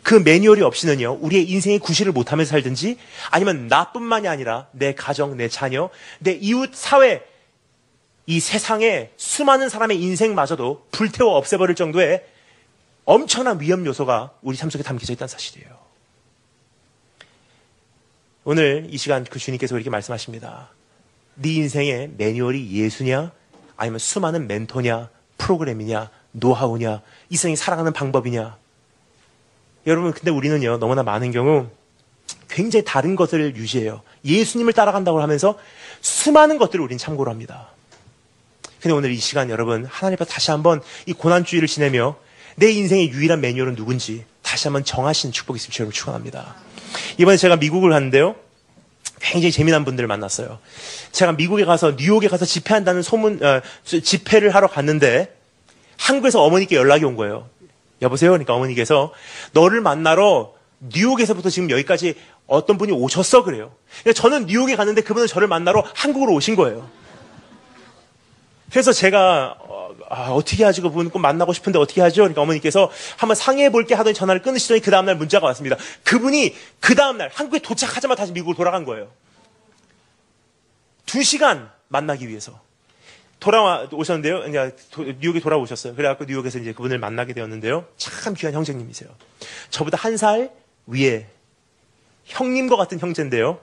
그 매뉴얼이 없이는요, 우리의 인생의 구실을 못하면서 살든지 아니면 나뿐만이 아니라 내 가정, 내 자녀, 내 이웃, 사회, 이 세상의 수많은 사람의 인생마저도 불태워 없애버릴 정도의 엄청난 위험 요소가 우리 삶 속에 담겨져 있다는 사실이에요. 오늘 이 시간 그 주님께서 이렇게 말씀하십니다. 네 인생의 매뉴얼이 예수냐, 아니면 수많은 멘토냐, 프로그램이냐, 노하우냐, 이 세상이 살아가는 방법이냐. 여러분, 근데 우리는요, 너무나 많은 경우 굉장히 다른 것을 유지해요. 예수님을 따라간다고 하면서 수많은 것들을 우리는 참고로 합니다. 근데 오늘 이 시간 여러분, 하나님 앞에 다시 한번 이 고난주의를 지내며 내 인생의 유일한 매뉴얼은 누군지 다시 한번 정하시는 축복이 있으면 여러분 축원합니다. 이번에 제가 미국을 갔는데요, 굉장히 재미난 분들을 만났어요. 제가 미국에 가서 뉴욕에 가서 집회한다는 집회를 하러 갔는데 한국에서 어머니께 연락이 온 거예요. 여보세요? 그러니까 어머니께서 너를 만나러 뉴욕에서부터 지금 여기까지 어떤 분이 오셨어 그래요. 그러니까 저는 뉴욕에 갔는데 그분은 저를 만나러 한국으로 오신 거예요. 그래서 제가 어떻게 하지? 그분 꼭 만나고 싶은데 어떻게 하죠? 그러니까 어머니께서 한번 상의해 볼게 하더니 전화를 끊으시더니 그 다음날 문자가 왔습니다. 그분이 그 다음날 한국에 도착하자마자 다시 미국으로 돌아간 거예요. 2시간 만나기 위해서. 오셨는데요. 그러니까 뉴욕에 돌아오셨어요. 그래갖고 뉴욕에서 이제 그분을 만나게 되었는데요. 참 귀한 형제님이세요. 저보다 1살 위에 형님과 같은 형제인데요.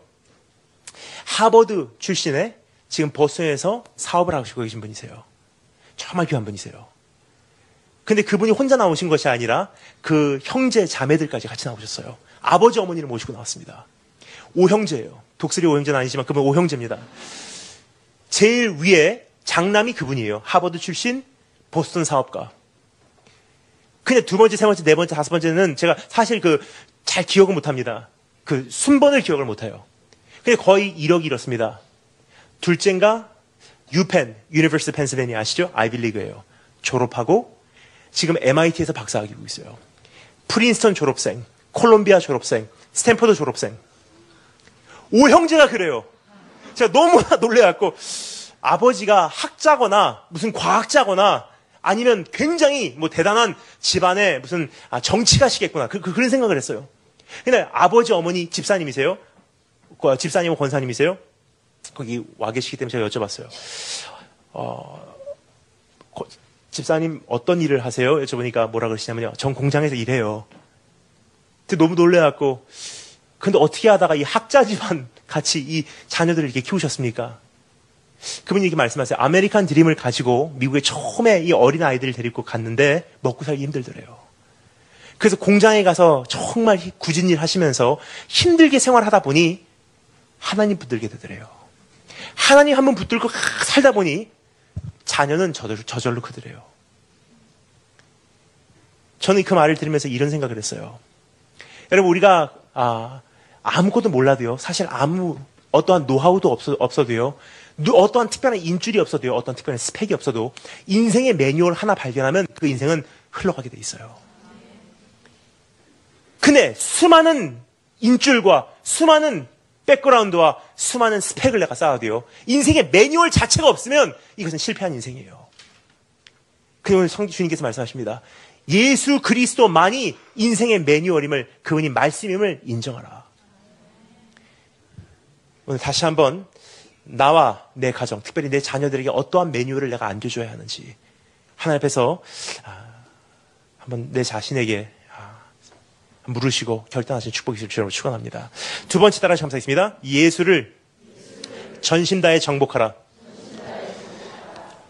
하버드 출신의 지금 보스턴에서 사업을 하시고 계신 분이세요. 정말 귀한 분이세요. 근데 그분이 혼자 나오신 것이 아니라 그 형제 자매들까지 같이 나오셨어요. 아버지 어머니를 모시고 나왔습니다. 5형제예요. 독수리 5형제는 아니지만 그분 5형제입니다. 제일 위에 장남이 그분이에요. 하버드 출신 보스턴 사업가. 근데 2번째, 3번째, 4번째, 5번째는 제가 사실 잘 기억은 못합니다. 순번을 기억을 못해요. 근데 거의 1억이 이렇습니다. 둘째인가 유펜, 유니버시티 펜실베니아 아시죠? 아이빌리그예요. 졸업하고 지금 MIT에서 박사학위 하고 있어요. 프린스턴 졸업생, 콜롬비아 졸업생, 스탠퍼드 졸업생. 5형제가 그래요. 제가 너무나 놀래갖고 아버지가 학자거나 무슨 과학자거나 아니면 굉장히 대단한 집안의 무슨 정치가시겠구나. 그런 생각을 했어요. 근데 아버지, 어머니 집사님이세요? 집사님은 권사님이세요? 거기 와 계시기 때문에 제가 여쭤봤어요. 집사님 어떤 일을 하세요? 여쭤보니까 뭐라 그러시냐면요. 전 공장에서 일해요. 근데 너무 놀래갖고 근데 어떻게 하다가 이 학자 집안 같이 이 자녀들을 이렇게 키우셨습니까? 그분이 이렇게 말씀하세요. 아메리칸 드림을 가지고 미국에 처음에 이 어린 아이들을 데리고 갔는데 먹고 살기 힘들더래요. 그래서 공장에 가서 정말 굳은 일 하시면서 힘들게 생활하다 보니 하나님 붙들게 되더래요. 하나님 한번 붙들고 살다 보니 자녀는 저절로 크더래요. 저는 그 말을 들으면서 이런 생각을 했어요. 여러분 우리가 아무것도 몰라도요. 사실 어떠한 노하우도 없어도요. 어떠한 특별한 인줄이 없어도요. 어떠한 특별한 스펙이 없어도 인생의 매뉴얼 하나 발견하면 그 인생은 흘러가게 돼 있어요. 근데 수많은 인줄과 수많은 백그라운드와 수많은 스펙을 내가 쌓아도요. 인생의 매뉴얼 자체가 없으면 이것은 실패한 인생이에요. 그리고 오늘 주님께서 말씀하십니다. 예수 그리스도만이 인생의 매뉴얼임을 그분이 말씀임을 인정하라. 오늘 다시 한번 나와 내 가정, 특별히 내 자녀들에게 어떠한 매뉴얼을 내가 안겨줘야 하는지 하나님 앞에서 한번 내 자신에게 물으시고 결단하신 축복이 있을 줄 축원합니다. 2번째 따라 감사했습니다. 예수를 전심 다해 정복하라.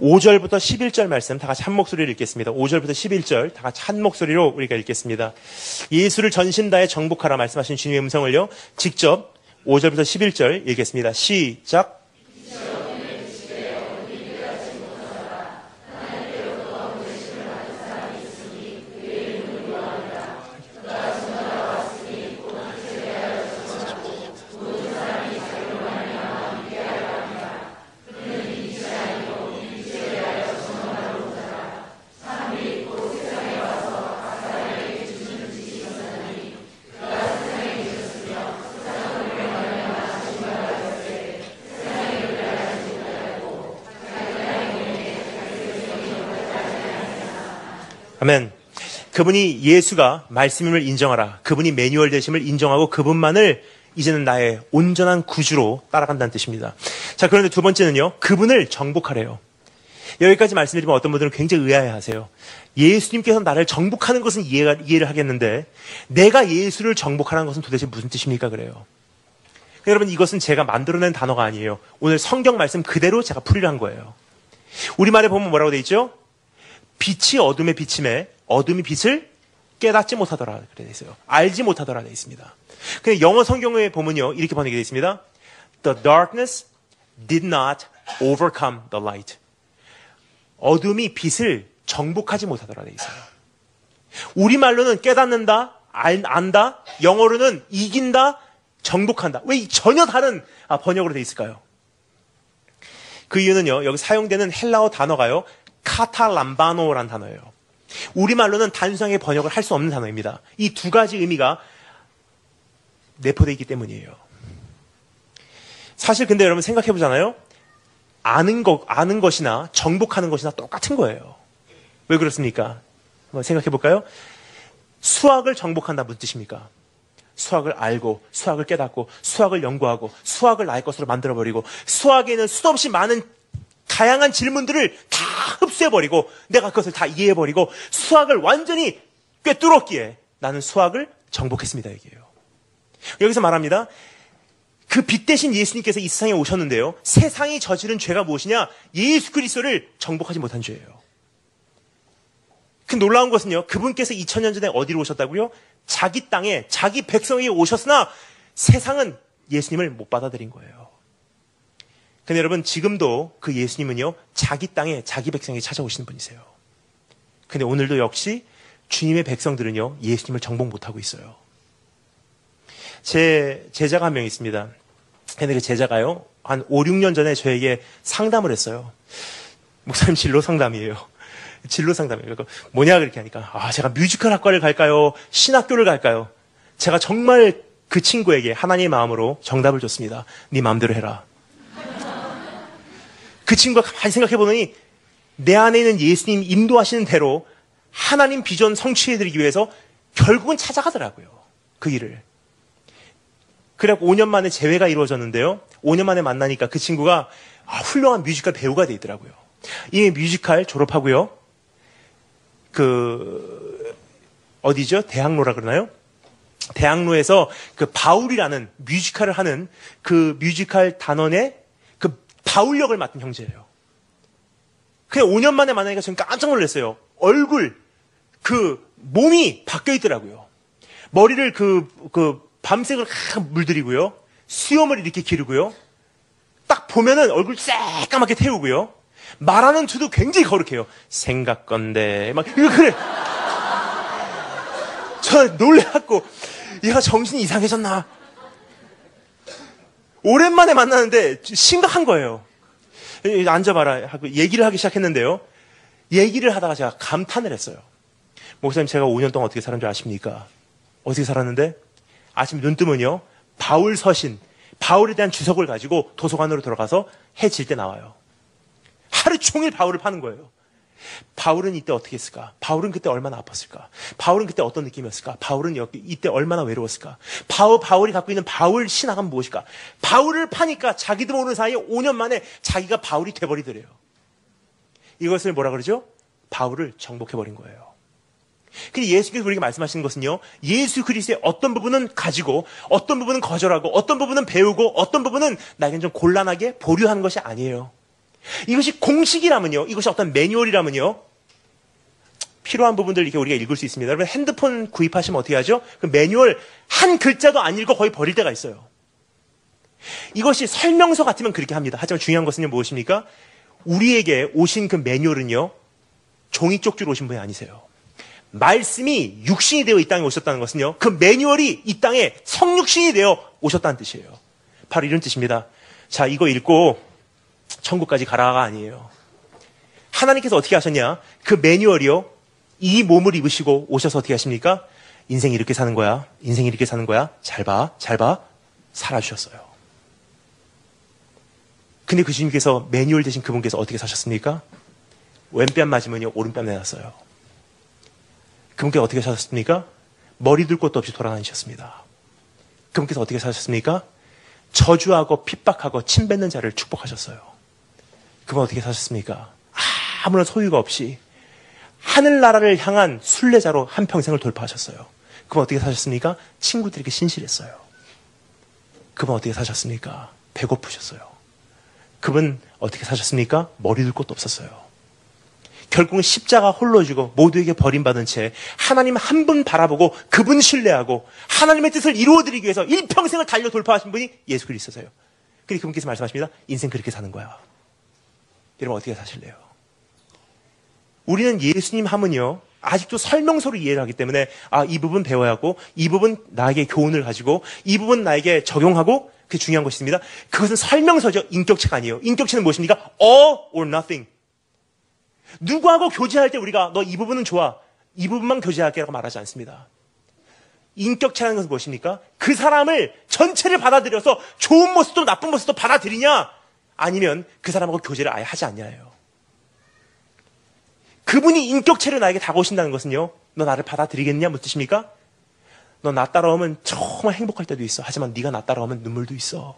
5절부터 11절 말씀 다 같이 한 목소리로 읽겠습니다. 5절부터 11절 다 같이 한 목소리로 우리가 읽겠습니다. 예수를 전심 다해 정복하라 말씀하신 주님의 음성을요. 직접 5절부터 11절 읽겠습니다. 시작. 아멘. 그분이 예수가 말씀임을 인정하라. 그분이 매뉴얼 되심을 인정하고 그분만을 이제는 나의 온전한 구주로 따라간다는 뜻입니다. 자, 그런데 2번째는요. 그분을 정복하래요. 여기까지 말씀드리면 어떤 분들은 굉장히 의아해하세요. 예수님께서 나를 정복하는 것은 이해를 하겠는데 내가 예수를 정복하는 것은 도대체 무슨 뜻입니까? 그래요. 여러분 이것은 제가 만들어낸 단어가 아니에요. 오늘 성경 말씀 그대로 제가 풀이를 한 거예요. 우리말에 보면 뭐라고 돼 있죠? 빛이 어둠에 비침에 어둠이 빛을 깨닫지 못하더라 그래 있어요. 알지 못하더라 돼 있습니다. 근데 영어 성경에 보면요 이렇게 번역이 되어 있습니다. The darkness did not overcome the light. 어둠이 빛을 정복하지 못하더라 돼 있어요. 우리말로는 깨닫는다, 안다, 영어로는 이긴다, 정복한다. 왜 전혀 다른 번역으로 돼 있을까요? 그 이유는요 여기 사용되는 헬라어 단어가요 카탈람바노라는 단어예요. 우리말로는 단순하게 번역을 할 수 없는 단어입니다. 이 두 가지 의미가 내포되어 있기 때문이에요. 사실 근데 여러분 생각해 보잖아요. 아는 것이나 정복하는 것이나 똑같은 거예요. 왜 그렇습니까? 한번 생각해 볼까요? 수학을 정복한다 무슨 뜻입니까? 수학을 알고, 수학을 깨닫고, 수학을 연구하고, 수학을 나의 것으로 만들어버리고, 수학에는 수도 없이 많은 다양한 질문들을 다 흡수해버리고, 내가 그것을 다 이해해버리고, 수학을 완전히 꿰뚫었기에 나는 수학을 정복했습니다, 얘기예요. 여기서 말합니다. 그 빛 대신 예수님께서 이 세상에 오셨는데요. 세상이 저지른 죄가 무엇이냐? 예수 그리스도를 정복하지 못한 죄예요. 그 놀라운 것은요. 그분께서 2000년 전에 어디로 오셨다고요? 자기 땅에 자기 백성에게 오셨으나 세상은 예수님을 못 받아들인 거예요. 근데 여러분 지금도 그 예수님은요. 자기 땅에 자기 백성에게 찾아오시는 분이세요. 근데 오늘도 역시 주님의 백성들은요. 예수님을 정복 못하고 있어요. 제 제자가 한 명 있습니다. 근데 그 제자가요. 한 5, 6년 전에 저에게 상담을 했어요. 목사님 진로 상담이에요. 진로 상담이에요. 그러니까 뭐냐 그렇게 하니까 제가 뮤지컬 학과를 갈까요? 신학교를 갈까요? 제가 정말 그 친구에게 하나님의 마음으로 정답을 줬습니다. 네 마음대로 해라. 그 친구가 가만히 생각해보더니 내 안에 있는 예수님 인도하시는 대로 하나님 비전 성취해드리기 위해서 결국은 찾아가더라고요. 그 일을. 그래갖고 5년 만에 재회가 이루어졌는데요. 5년 만에 만나니까 그 친구가 훌륭한 뮤지컬 배우가 돼 있더라고요. 이 뮤지컬 졸업하고요. 어디죠? 대학로라 그러나요? 대학로에서 그 바울이라는 뮤지컬을 하는 그 뮤지컬 단원의 그 바울 역을 맡은 형제예요. 그냥 5년 만에 만나니까 저는 깜짝 놀랐어요. 얼굴, 몸이 바뀌어 있더라고요. 머리를 밤색을 물들이고요. 수염을 이렇게 기르고요. 딱 보면은 얼굴 새까맣게 태우고요. 말하는 투도 굉장히 거룩해요. 생각건데 막 그래. 저 놀래갖고 얘가 정신이 이상해졌나. 오랜만에 만나는데 심각한 거예요. 앉아봐라 하고 얘기를 하기 시작했는데요. 얘기를 하다가 제가 감탄을 했어요. 목사님 제가 5년 동안 어떻게 살았는 줄 아십니까? 어떻게 살았는데? 아침 눈 뜨면요. 바울 서신, 바울에 대한 주석을 가지고 도서관으로 들어가서 해 질 때 나와요. 하루 종일 바울을 파는 거예요. 바울은 이때 어떻게 했을까? 바울은 그때 얼마나 아팠을까? 바울은 그때 어떤 느낌이었을까? 바울은 이때 얼마나 외로웠을까? 바울이 갖고 있는 바울 신학은 무엇일까? 바울을 파니까 자기도 모르는 사이에 5년 만에 자기가 바울이 돼버리더래요. 이것을 뭐라 그러죠? 바울을 정복해버린 거예요. 근데 예수께서 우리에게 말씀하시는 것은요. 예수 그리스도의 어떤 부분은 가지고 어떤 부분은 거절하고 어떤 부분은 배우고 어떤 부분은 나에겐 좀 곤란하게 보류하는 것이 아니에요. 이것이 공식이라면요. 이것이 어떤 매뉴얼이라면요. 필요한 부분들 이렇게 우리가 읽을 수 있습니다. 여러분 핸드폰 구입하시면 어떻게 하죠? 그 매뉴얼 한 글자도 안 읽고 거의 버릴 때가 있어요. 이것이 설명서 같으면 그렇게 합니다. 하지만 중요한 것은요. 무엇입니까? 우리에게 오신 그 매뉴얼은요. 종이 쪽지로 오신 분이 아니세요. 말씀이 육신이 되어 이 땅에 오셨다는 것은요. 그 매뉴얼이 이 땅에 성육신이 되어 오셨다는 뜻이에요. 바로 이런 뜻입니다. 자, 이거 읽고 천국까지 가라가 아니에요. 하나님께서 어떻게 하셨냐? 그 매뉴얼이요. 이 몸을 입으시고 오셔서 어떻게 하십니까? 인생이 이렇게 사는 거야. 인생이 이렇게 사는 거야. 잘 봐. 살아주셨어요. 근데 그 주님께서 매뉴얼 되신 그분께서 어떻게 사셨습니까? 왼뺨 맞으면요. 오른뺨 내놨어요. 그분께서 어떻게 사셨습니까? 머리 둘 곳도 없이 돌아다니셨습니다. 그분께서 어떻게 사셨습니까? 저주하고 핍박하고 침뱉는 자를 축복하셨어요. 그분 어떻게 사셨습니까? 아무런 소유가 없이 하늘나라를 향한 순례자로 한평생을 돌파하셨어요. 그분 어떻게 사셨습니까? 친구들에게 신실했어요. 그분 어떻게 사셨습니까? 배고프셨어요. 그분 어떻게 사셨습니까? 머리 둘 곳도 없었어요. 결국은 십자가 홀로 지고 모두에게 버림받은 채 하나님 한 분 바라보고 그분 신뢰하고 하나님의 뜻을 이루어드리기 위해서 일평생을 달려 돌파하신 분이 예수 그리스도세요. 그리고 그분께서 말씀하십니다. 인생 그렇게 사는 거야. 여러분 어떻게 사실래요? 우리는 예수님 하면요. 아직도 설명서로 이해를 하기 때문에 이 부분 배워야 하고 이 부분 나에게 교훈을 가지고 이 부분 나에게 적용하고 그게 중요한 것입니다. 그것은 설명서죠. 인격체가 아니에요. 인격체는 무엇입니까? All or nothing. 누구하고 교제할 때 우리가 너 이 부분은 좋아, 이 부분만 교제할게라고 말하지 않습니다. 인격체라는 것은 무엇입니까? 그 사람을 전체를 받아들여서 좋은 모습도 나쁜 모습도 받아들이냐, 아니면 그 사람하고 교제를 아예 하지 않냐예요. 그분이 인격체를 나에게 다가오신다는 것은요, 너 나를 받아들이겠냐 무슨 뜻입니까? 너 나 따라오면 정말 행복할 때도 있어. 하지만 네가 나 따라오면 눈물도 있어.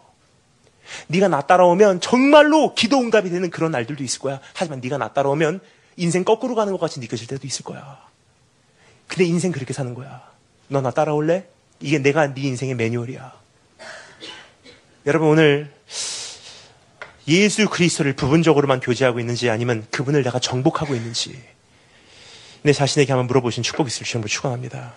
네가 나 따라오면 정말로 기도 응답이 되는 그런 날들도 있을 거야. 하지만 네가 나 따라오면 인생 거꾸로 가는 것 같이 느껴질 때도 있을 거야. 근데 인생 그렇게 사는 거야. 너 나 따라올래? 이게 내가 네 인생의 매뉴얼이야. 여러분, 오늘 예수 그리스도를 부분적으로만 교제하고 있는지, 아니면 그분을 내가 정복하고 있는지 내 자신에게 한번 물어보신 축복이 있을 주님으로 축원합니다.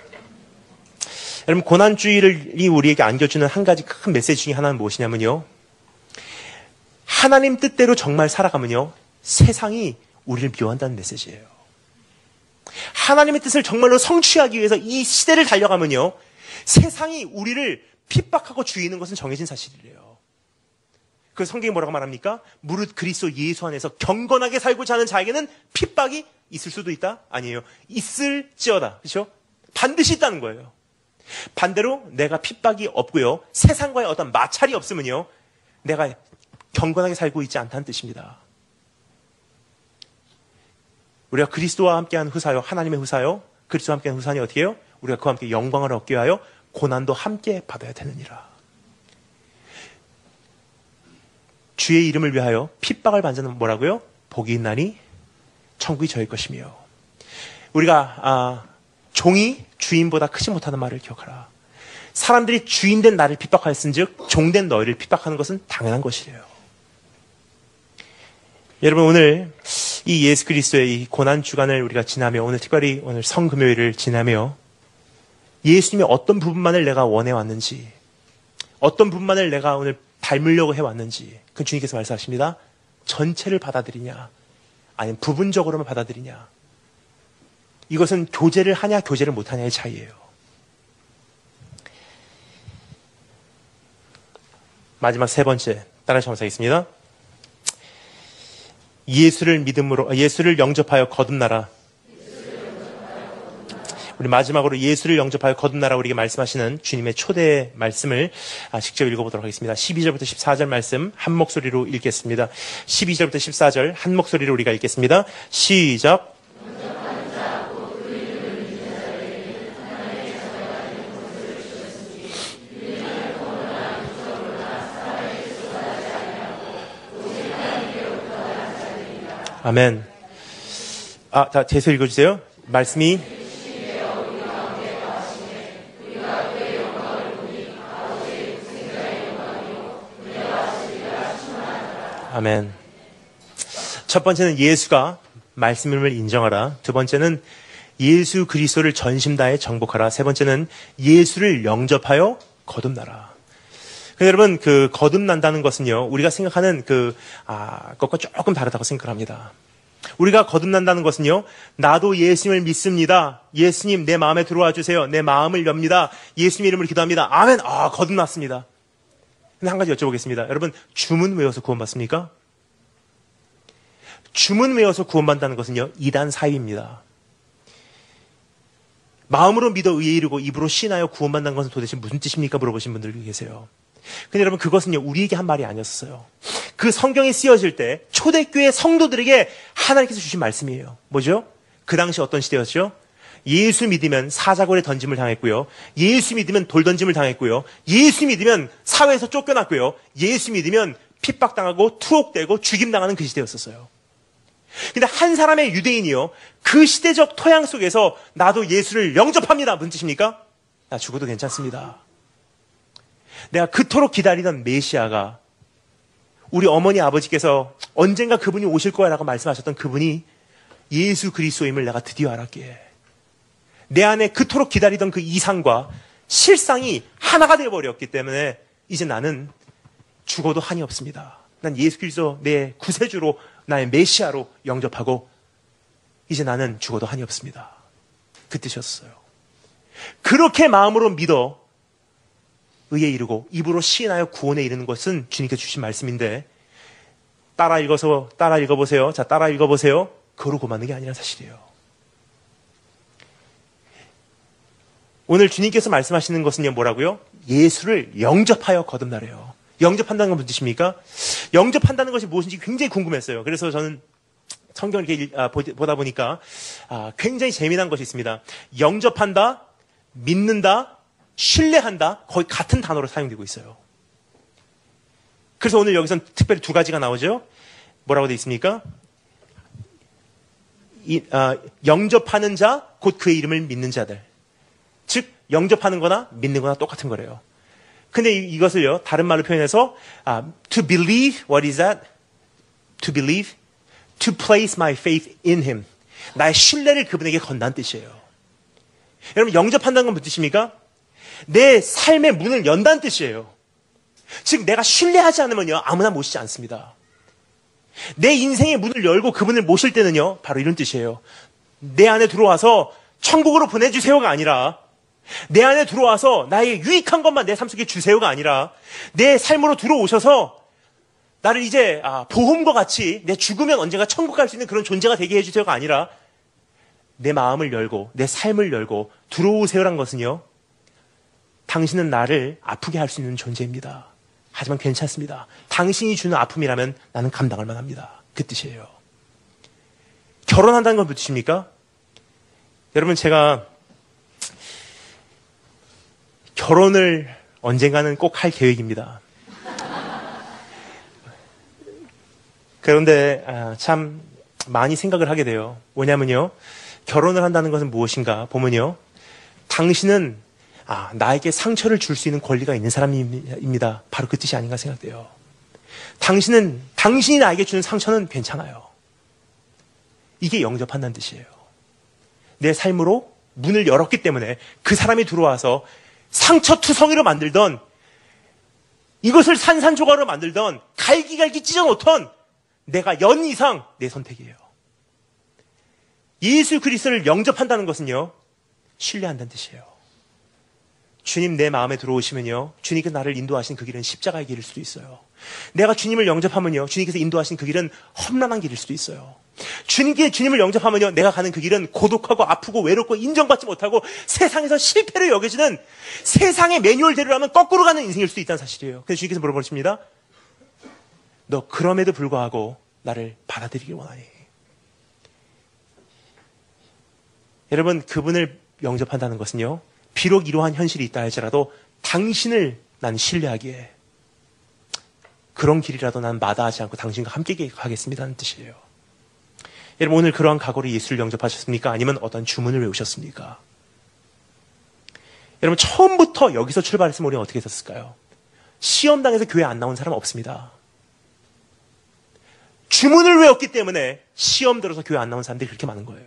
여러분, 고난주의를 우리에게 안겨주는 한 가지 큰 메시지 중에 하나는 무엇이냐면요, 하나님 뜻대로 정말 살아가면요, 세상이 우리를 미워한다는 메시지예요. 하나님의 뜻을 정말로 성취하기 위해서 이 시대를 달려가면요, 세상이 우리를 핍박하고 죽이는 것은 정해진 사실이래요. 그 성경이 뭐라고 말합니까? 무릇 그리스도 예수 안에서 경건하게 살고자 하는 자에게는 핍박이 있을 수도 있다? 아니에요. 있을지어다. 그렇죠? 반드시 있다는 거예요. 반대로 내가 핍박이 없고요, 세상과의 어떤 마찰이 없으면요, 내가 경건하게 살고 있지 않다는 뜻입니다. 우리가 그리스도와 함께한 후사요, 하나님의 후사요, 그리스도와 함께한 후사니 어떻게 해요? 우리가 그와 함께 영광을 얻기 위하여 고난도 함께 받아야 되느니라. 주의 이름을 위하여 핍박을 받는 자는 뭐라고요? 복이 있나니 천국이 저희 것이며. 우리가 종이 주인보다 크지 못하는 말을 기억하라. 사람들이 주인된 나를 핍박하였은즉 종된 너희를 핍박하는 것은 당연한 것이래요. 여러분, 오늘 이 예수 그리스도의 이 고난 주간을 우리가 지나며, 오늘 특별히 오늘 성금요일을 지나며 예수님의 어떤 부분만을 내가 원해왔는지, 어떤 부분만을 내가 오늘 닮으려고 해왔는지, 그 주님께서 말씀하십니다. 전체를 받아들이냐, 아니면 부분적으로만 받아들이냐. 이것은 교제를 하냐 교제를 못하냐의 차이예요. 마지막 세 번째, 따라서 감사하겠습니다. 예수를 영접하여 거듭나라. 우리 마지막으로 예수를 영접하여 거듭나라 우리에게 말씀하시는 주님의 초대의 말씀을 직접 읽어보도록 하겠습니다. 12절부터 14절 말씀 한 목소리로 읽겠습니다. 12절부터 14절 한 목소리로 우리가 읽겠습니다. 시작. 아멘. 자, 제서 읽어주세요. 말씀이 아멘. 첫 번째는 예수가 말씀임을 인정하라. 두 번째는 예수 그리스도를 전심 다해 정복하라. 세 번째는 예수를 영접하여 거듭나라. 여러분, 그 거듭난다는 것은요, 우리가 생각하는 것과 조금 다르다고 생각합니다. 우리가 거듭난다는 것은요, 나도 예수님을 믿습니다. 예수님 내 마음에 들어와 주세요. 내 마음을 엽니다. 예수님 이름으로 기도합니다. 아멘. 거듭났습니다. 근데 한 가지 여쭤보겠습니다. 여러분, 주문 외워서 구원받습니까? 주문 외워서 구원받는다는 것은요, 이단 사입입니다. 마음으로 믿어 의에 이르고 입으로 신하여 구원받는다는 것은 도대체 무슨 뜻입니까? 물어보신 분들이 계세요. 근데 여러분, 그것은요, 우리에게 한 말이 아니었어요. 그 성경에 쓰여질 때 초대교회 성도들에게 하나님께서 주신 말씀이에요. 뭐죠? 그 당시 어떤 시대였죠? 예수 믿으면 사자굴에 던짐을 당했고요. 예수 믿으면 돌 던짐을 당했고요. 예수 믿으면 사회에서 쫓겨났고요. 예수 믿으면 핍박당하고 투옥되고 죽임당하는 그 시대였었어요. 근데 한 사람의 유대인이요, 그 시대적 토양 속에서 나도 예수를 영접합니다. 무슨 뜻입니까? 나 죽어도 괜찮습니다. 내가 그토록 기다리던 메시아가, 우리 어머니 아버지께서 언젠가 그분이 오실 거야라고 말씀하셨던 그분이 예수 그리스도임을 내가 드디어 알았기에, 내 안에 그토록 기다리던 그 이상과 실상이 하나가 되어버렸기 때문에 이제 나는 죽어도 한이 없습니다. 난 예수 그리스도 내 구세주로, 나의 메시아로 영접하고 이제 나는 죽어도 한이 없습니다. 그 뜻이었어요. 그렇게 마음으로 믿어 의에 이르고 입으로 시인하여 구원에 이르는 것은 주님께서 주신 말씀인데, 따라 읽어보세요. 자, 따라 읽어보세요. 그거로 고맙는 게 아니라는 사실이에요. 오늘 주님께서 말씀하시는 것은요, 뭐라고요? 예수를 영접하여 거듭나래요. 영접한다는 건 무슨 뜻입니까? 영접한다는 것이 무엇인지 굉장히 궁금했어요. 그래서 저는 성경을 이렇게 보다 보니까 굉장히 재미난 것이 있습니다. 영접한다, 믿는다, 신뢰한다, 거의 같은 단어로 사용되고 있어요. 그래서 오늘 여기선 특별히 두 가지가 나오죠. 뭐라고 되어 있습니까? 영접하는 자, 곧 그의 이름을 믿는 자들. 즉 영접하는 거나 믿는 거나 똑같은 거래요. 근데 이것을요, 다른 말로 표현해서 to believe, what is that? To believe, to place my faith in him. 나의 신뢰를 그분에게 건다는 뜻이에요. 여러분, 영접한다는 건 무슨 뜻입니까? 내 삶의 문을 연다는 뜻이에요. 즉 내가 신뢰하지 않으면요, 아무나 모시지 않습니다. 내 인생의 문을 열고 그분을 모실 때는요, 바로 이런 뜻이에요. 내 안에 들어와서 천국으로 보내주세요가 아니라, 내 안에 들어와서 나에게 유익한 것만 내 삶 속에 주세요가 아니라, 내 삶으로 들어오셔서 나를 이제 보험과 같이 내 죽으면 언젠가 천국 갈 수 있는 그런 존재가 되게 해주세요가 아니라, 내 마음을 열고 내 삶을 열고 들어오세요란 것은요, 당신은 나를 아프게 할 수 있는 존재입니다. 하지만 괜찮습니다. 당신이 주는 아픔이라면 나는 감당할 만합니다. 그 뜻이에요. 결혼한다는 건 무슨 뜻입니까? 여러분, 제가 결혼을 언젠가는 꼭 할 계획입니다. 그런데 참 많이 생각을 하게 돼요. 왜냐면요, 결혼을 한다는 것은 무엇인가 보면요, 당신은 나에게 상처를 줄 수 있는 권리가 있는 사람입니다. 바로 그 뜻이 아닌가 생각돼요. 당신이 나에게 주는 상처는 괜찮아요. 이게 영접한다는 뜻이에요. 내 삶으로 문을 열었기 때문에 그 사람이 들어와서 상처투성이로 만들던, 이것을 산산조각으로 만들던, 갈기갈기 찢어놓던 내가 연 이상 내 선택이에요. 예수 그리스도를 영접한다는 것은요, 신뢰한다는 뜻이에요. 주님 내 마음에 들어오시면요, 주님께서 나를 인도하신 그 길은 십자가의 길일 수도 있어요. 내가 주님을 영접하면요, 주님께서 인도하신 그 길은 험난한 길일 수도 있어요. 주님을 영접하면요, 내가 가는 그 길은 고독하고 아프고 외롭고 인정받지 못하고 세상에서 실패로 여겨지는, 세상의 매뉴얼대로라면 거꾸로 가는 인생일 수도 있다는 사실이에요. 그래서 주님께서 물어보십니다. 너 그럼에도 불구하고 나를 받아들이길 원하니? 여러분, 그분을 영접한다는 것은요, 비록 이러한 현실이 있다 할지라도 당신을 난 신뢰하기에 그런 길이라도 난 마다하지 않고 당신과 함께 가겠습니다는 뜻이에요. 여러분, 오늘 그러한 각오로 예수를 영접하셨습니까? 아니면 어떤 주문을 외우셨습니까? 여러분, 처음부터 여기서 출발했으면 우리는 어떻게 했었을까요? 시험당해서 교회 안 나온 사람 없습니다. 주문을 외웠기 때문에 시험 들어서 교회 안 나온 사람들이 그렇게 많은 거예요.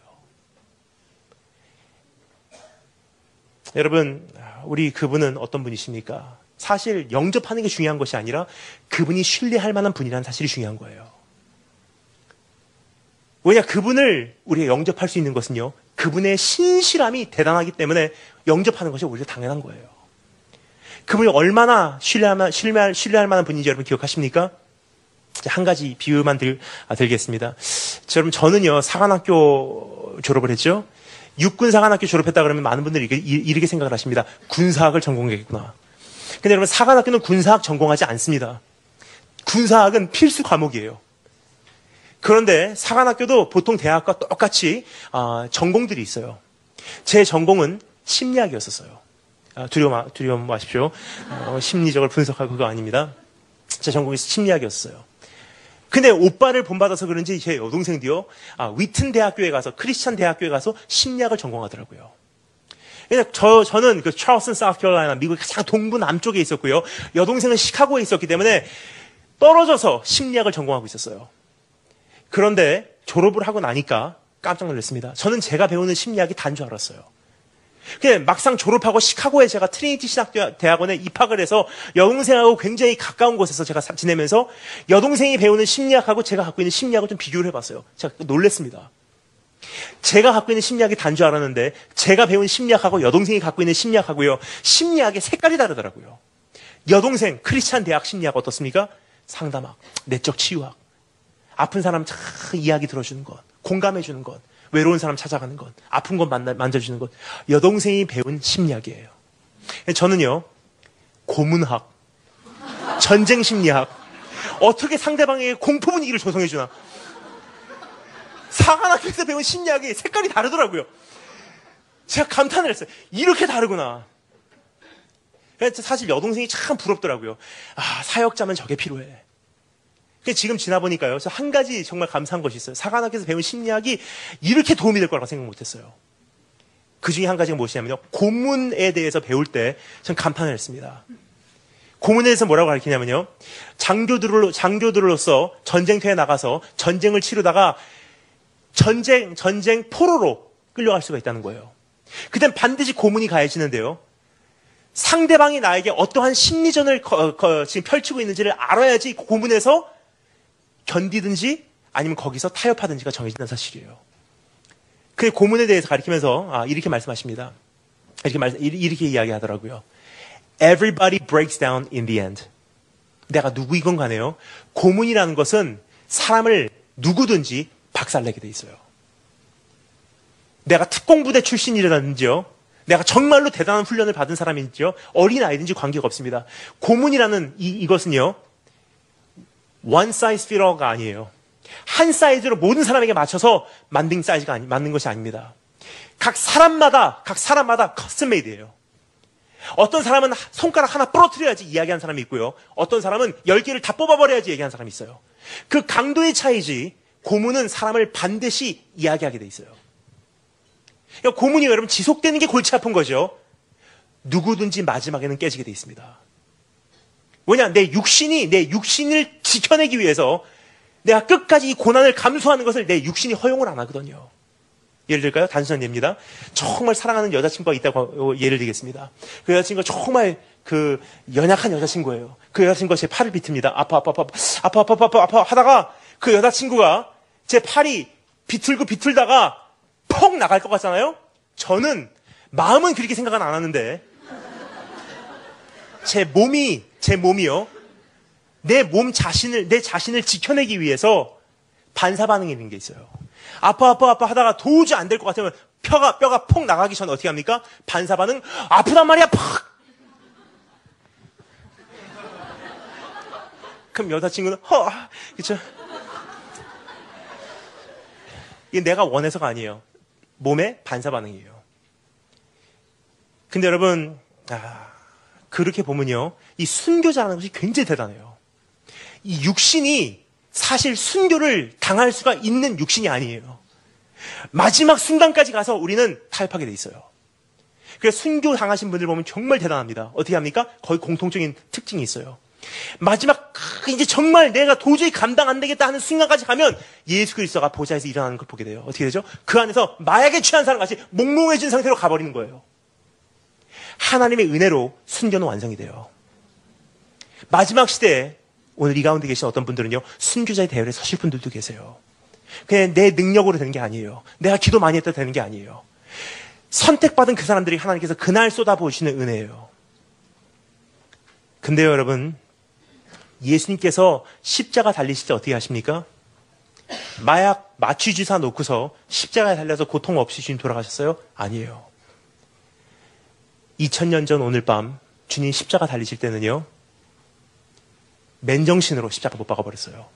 여러분, 우리 그분은 어떤 분이십니까? 사실 영접하는 게 중요한 것이 아니라 그분이 신뢰할 만한 분이라는 사실이 중요한 거예요. 왜냐, 그분을 우리가 영접할 수 있는 것은요, 그분의 신실함이 대단하기 때문에 영접하는 것이 오히려 당연한 거예요. 그분이 얼마나 신뢰할 만한 분인지 여러분 기억하십니까? 한 가지 비유만 들겠습니다. 여러분, 저는요, 사관학교 졸업을 했죠. 육군사관학교 졸업했다 그러면 많은 분들이 이렇게 생각을 하십니다. 군사학을 전공했구나. 근데 여러분, 사관학교는 군사학 전공하지 않습니다. 군사학은 필수 과목이에요. 그런데 사관학교도 보통 대학과 똑같이 전공들이 있어요. 제 전공은 심리학이었었어요. 두려워 마십시오. 심리적으로 분석하고 그거 아닙니다. 제 전공이 심리학이었어요. 근데 오빠를 본받아서 그런지 제 여동생도요, 위튼 대학교에 가서, 크리스찬 대학교에 가서 심리학을 전공하더라고요. 저는 그 찰스턴 사우스캐롤라이나 미국의 가장 동부 남쪽에 있었고요. 여동생은 시카고에 있었기 때문에 떨어져서 심리학을 전공하고 있었어요. 그런데 졸업을 하고 나니까 깜짝 놀랐습니다. 저는 제가 배우는 심리학이 단 줄 알았어요. 근데 막상 졸업하고 시카고에 제가 트리니티 신학대학원에 입학을 해서 여동생하고 굉장히 가까운 곳에서 제가 지내면서 여동생이 배우는 심리학하고 제가 갖고 있는 심리학을 좀 비교를 해봤어요. 제가 놀랐습니다. 제가 갖고 있는 심리학이 단 줄 알았는데 제가 배운 심리학하고 여동생이 갖고 있는 심리학하고요, 심리학의 색깔이 다르더라고요. 여동생 크리스찬 대학 심리학 어떻습니까? 상담학, 내적 치유학, 아픈 사람 참 이야기 들어주는 것, 공감해주는 것, 외로운 사람 찾아가는 것, 아픈 것 만져주는 것, 여동생이 배운 심리학이에요. 저는요, 고문학, 전쟁 심리학, 어떻게 상대방에게 공포 분위기를 조성해주나. 사관학교에서 배운 심리학이 색깔이 다르더라고요. 제가 감탄을 했어요. 이렇게 다르구나. 사실 여동생이 참 부럽더라고요. 아, 사역자면 저게 필요해. 지금 지나보니까요, 저 한 가지 정말 감사한 것이 있어요. 사관학교에서 배운 심리학이 이렇게 도움이 될 거라고 생각 못했어요. 그 중에 한 가지가 무엇이냐면요, 고문에 대해서 배울 때 전 감탄을 했습니다. 고문에 대해서 뭐라고 가르치냐면요, 장교들로서 전쟁터에 나가서 전쟁을 치르다가 전쟁 포로로 끌려갈 수가 있다는 거예요. 그땐 반드시 고문이 가해지는데요, 상대방이 나에게 어떠한 심리전을 지금 펼치고 있는지를 알아야지 고문에서 견디든지 아니면 거기서 타협하든지가 정해진다는 사실이에요. 그 고문에 대해서 가르치면서 이렇게 말씀하십니다. 이렇게 이야기하더라고요. Everybody breaks down in the end. 내가 누구이건 간에요, 고문이라는 것은 사람을 누구든지 박살내게 돼 있어요. 내가 특공부대 출신이라든지요, 내가 정말로 대단한 훈련을 받은 사람인지요, 어린아이든지 관계가 없습니다. 고문이라는 이것은요, one size fit all가 아니에요. 한 사이즈로 모든 사람에게 맞춰서 만든 것이 아닙니다. 각 사람마다 커스텀 메이드예요. 어떤 사람은 손가락 하나 부러뜨려야지 이야기하는 사람이 있고요, 어떤 사람은 10개를 다 뽑아버려야지 얘기하는 사람이 있어요. 그 강도의 차이지, 고문은 사람을 반드시 이야기하게 돼 있어요. 그러니까 고문이 여러분 지속되는 게 골치 아픈 거죠. 누구든지 마지막에는 깨지게 돼 있습니다. 왜냐, 내 육신을 지켜내기 위해서 내가 끝까지 이 고난을 감수하는 것을 내 육신이 허용을 안 하거든요. 예를 들까요? 단순한 예입니다. 정말 사랑하는 여자친구가 있다고 예를 들겠습니다. 그 여자친구가 정말 그 연약한 여자친구예요. 그 여자친구가 제 팔을 비틉니다. 아파 하다가 그 여자친구가 제 팔이 비틀다가 퍽 나갈 것 같잖아요? 저는 마음은 그렇게 생각은 안 하는데 제 몸이요, 내 자신을 지켜내기 위해서 반사반응이 있는 게 있어요. 아파 하다가 도저히 안 될 것 같으면 뼈가 퍽 나가기 전에 어떻게 합니까? 반사반응, 아프단 말이야, 팍! 그럼 여자친구는, 그쵸? 이게 내가 원해서가 아니에요. 몸의 반사반응이에요. 근데 여러분, 그렇게 보면요, 이 순교자라는 것이 굉장히 대단해요. 이 육신이 사실 순교를 당할 수가 있는 육신이 아니에요. 마지막 순간까지 가서 우리는 타협하게 돼 있어요. 그래서 순교 당하신 분들 보면 정말 대단합니다. 어떻게 합니까? 거의 공통적인 특징이 있어요. 마지막 이제 정말 내가 도저히 감당 안 되겠다 하는 순간까지 가면 예수 그리스도가 보좌에서 일어나는 걸 보게 돼요. 어떻게 되죠? 그 안에서 마약에 취한 사람같이 몽롱해진 상태로 가버리는 거예요. 하나님의 은혜로 순교는 완성이 돼요. 마지막 시대에 오늘 이 가운데 계신 어떤 분들은요, 순교자의 대열에 서실 분들도 계세요. 그냥 내 능력으로 되는 게 아니에요. 내가 기도 많이 했다 되는 게 아니에요. 선택받은 그 사람들이 하나님께서 그날 쏟아부으시는 은혜예요. 근데요, 여러분, 예수님께서 십자가 달리실 때 어떻게 하십니까? 마약 마취주사 놓고서 십자가에 달려서 고통 없이 주님 돌아가셨어요? 아니에요. 2000년 전 오늘 밤 주님 십자가 달리실 때는요, 맨정신으로 십자가 못 박아버렸어요.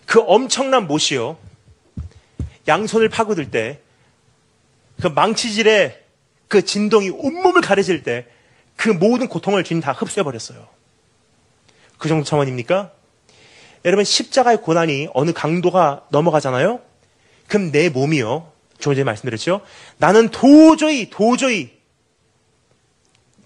그 엄청난 못이요, 양손을 파고들 때 그 망치질의 그 진동이 온몸을 가려질 때 그 모든 고통을 주님 다 흡수해버렸어요. 그 정도 차원입니까? 여러분, 십자가의 고난이 어느 강도가 넘어가잖아요? 그럼 내 몸이요, 조금 전에 말씀드렸죠? 나는 도저히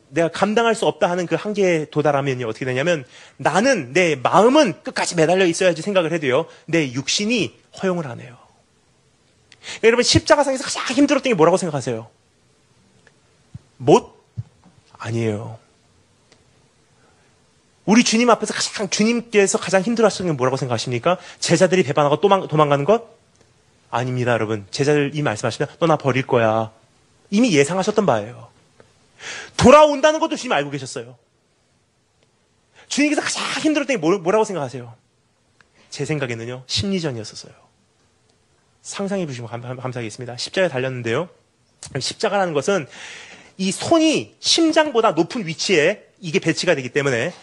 내가 감당할 수 없다 하는 그 한계에 도달하면요, 어떻게 되냐면 나는, 내 마음은 끝까지 매달려 있어야지 생각을 해도요, 내 육신이 허용을 안 해요. 여러분, 십자가상에서 가장 힘들었던 게 뭐라고 생각하세요? 못? 아니에요. 우리 주님 앞에서 주님께서 가장 힘들었던 게 뭐라고 생각하십니까? 제자들이 배반하고 도망가는 것? 아닙니다, 여러분. 제자들이 말씀하시면 너 나 버릴 거야. 이미 예상하셨던 바예요. 돌아온다는 것도 주님 알고 계셨어요. 주님께서 가장 힘들었던 게 뭐라고 생각하세요? 제 생각에는요, 심리전이었었어요. 상상해 주시면 감사하겠습니다. 십자가에 달렸는데요. 십자가라는 것은 이 손이 심장보다 높은 위치에 이게 배치가 되기 때문에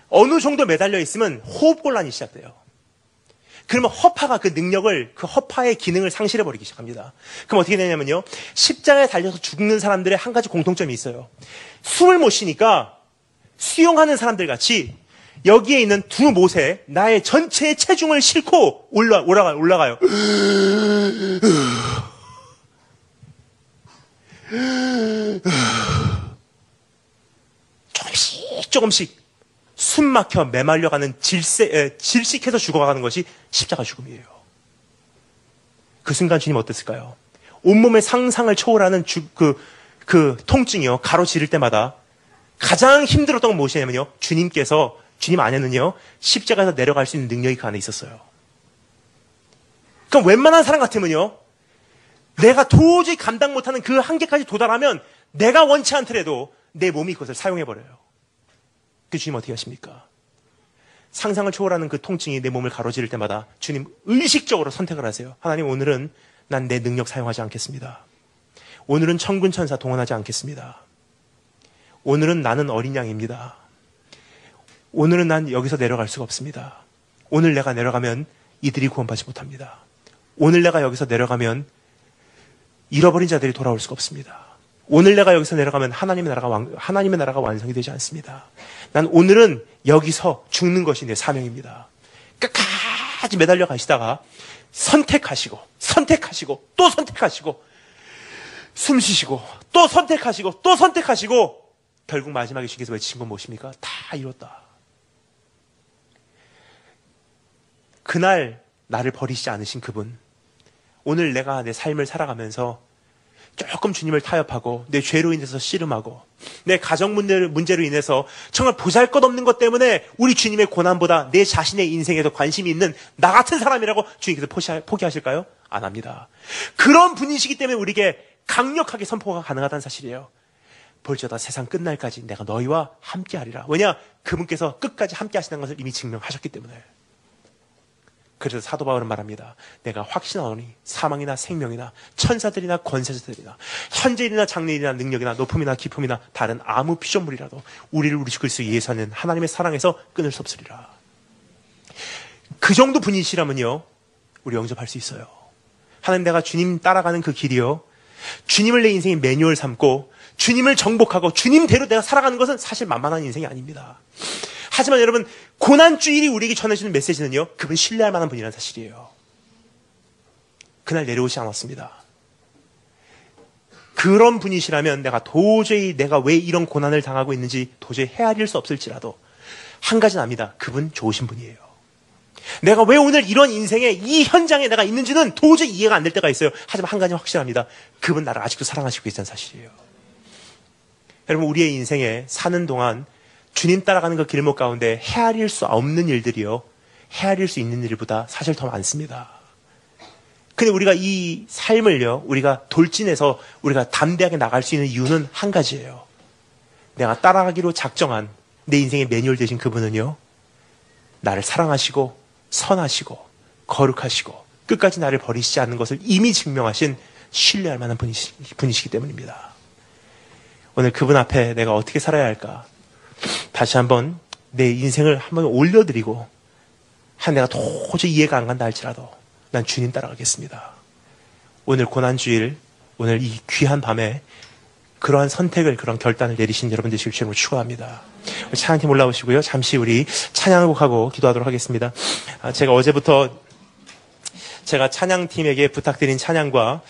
어느 정도 매달려 있으면 호흡곤란이 시작돼요. 그러면 허파가 그 능력을, 그 허파의 기능을 상실해버리기 시작합니다. 그럼 어떻게 되냐면요. 십자가에 달려서 죽는 사람들의 한 가지 공통점이 있어요. 숨을 못 쉬니까 수영하는 사람들 같이 여기에 있는 두 못에 나의 전체의 체중을 싣고 올라가요. 조금씩 숨 막혀 메말려가는 질식해서 죽어가는 것이 십자가 죽음이에요. 그 순간 주님 어땠을까요? 온몸의 상상을 초월하는 그 통증이요. 가로지를 때마다 가장 힘들었던 건 무엇이냐면요. 주님 안에는요. 십자가에서 내려갈 수 있는 능력이 그 안에 있었어요. 그럼 웬만한 사람 같으면요. 내가 도저히 감당 못하는 그 한계까지 도달하면 내가 원치 않더라도 내 몸이 그것을 사용해버려요. 그 주님 어떻게 하십니까? 상상을 초월하는 그 통증이 내 몸을 가로지를 때마다 주님 의식적으로 선택을 하세요. 하나님, 오늘은 난 내 능력 사용하지 않겠습니다. 오늘은 천군 천사 동원하지 않겠습니다. 오늘은 나는 어린 양입니다. 오늘은 난 여기서 내려갈 수가 없습니다. 오늘 내가 내려가면 이들이 구원받지 못합니다. 오늘 내가 여기서 내려가면 잃어버린 자들이 돌아올 수가 없습니다. 오늘 내가 여기서 내려가면 하나님의 나라가 완성이 되지 않습니다. 난 오늘은 여기서 죽는 것이 내 사명입니다. 끝까지 매달려 가시다가 선택하시고 또 선택하시고 숨 쉬시고 또 선택하시고 또 선택하시고 결국 마지막에 주께서 외치신 건 무엇입니까? 다 이뤘다. 그날 나를 버리시지 않으신 그분, 오늘 내가 내 삶을 살아가면서 조금 주님을 타협하고 내 죄로 인해서 씨름하고 내 가정 문제로 인해서 정말 보잘것없는 것 때문에 우리 주님의 고난보다 내 자신의 인생에 더 관심이 있는 나 같은 사람이라고 주님께서 포기하실까요? 안 합니다. 그런 분이시기 때문에 우리에게 강력하게 선포가 가능하다는 사실이에요. 볼지어다 세상 끝날까지 내가 너희와 함께하리라. 왜냐? 그분께서 끝까지 함께 하시는 것을 이미 증명하셨기 때문에. 그래서 사도 바울은 말합니다. 내가 확신하노니 사망이나 생명이나 천사들이나 권세자들이나 현재일이나 장래일이나 능력이나 높음이나 깊음이나 다른 아무 피조물이라도 우리를 우리 주 그리스도 예수하는 하나님의 사랑에서 끊을 수 없으리라. 그 정도 분이시라면요, 우리 영접할 수 있어요. 하나님, 내가 주님 따라가는 그 길이요, 주님을 내 인생의 매뉴얼 삼고 주님을 정복하고 주님대로 내가 살아가는 것은 사실 만만한 인생이 아닙니다. 하지만 여러분, 고난주일이 우리에게 전해주는 메시지는요, 그분 신뢰할 만한 분이라는 사실이에요. 그날 내려오지 않았습니다. 그런 분이시라면 내가 왜 이런 고난을 당하고 있는지 도저히 헤아릴 수 없을지라도 한 가지는 압니다. 그분 좋으신 분이에요. 내가 왜 오늘 이런 인생의 이 현장에 내가 있는지는 도저히 이해가 안 될 때가 있어요. 하지만 한 가지는 확실합니다. 그분 나를 아직도 사랑하시고 계시다는 사실이에요. 여러분, 우리의 인생에 사는 동안 주님 따라가는 그 길목 가운데 헤아릴 수 없는 일들이요, 헤아릴 수 있는 일보다 사실 더 많습니다. 근데 우리가 이 삶을요, 우리가 돌진해서 우리가 담대하게 나갈 수 있는 이유는 한 가지예요. 내가 따라가기로 작정한 내 인생의 매뉴얼 되신 그분은요, 나를 사랑하시고 선하시고 거룩하시고 끝까지 나를 버리시지 않는 것을 이미 증명하신 신뢰할 만한 분이시기 때문입니다. 오늘 그분 앞에 내가 어떻게 살아야 할까? 다시 한번 내 인생을 한번 올려드리고, 내가 도저히 이해가 안 간다 할지라도 난 주님 따라가겠습니다. 오늘 고난주일, 오늘 이 귀한 밤에 그러한 선택을, 그런 결단을 내리신 여러분 되시길 주님으로 축원합니다. 찬양팀 올라오시고요. 잠시 우리 찬양곡하고 기도하도록 하겠습니다. 제가 어제부터 제가 찬양팀에게 부탁드린 찬양과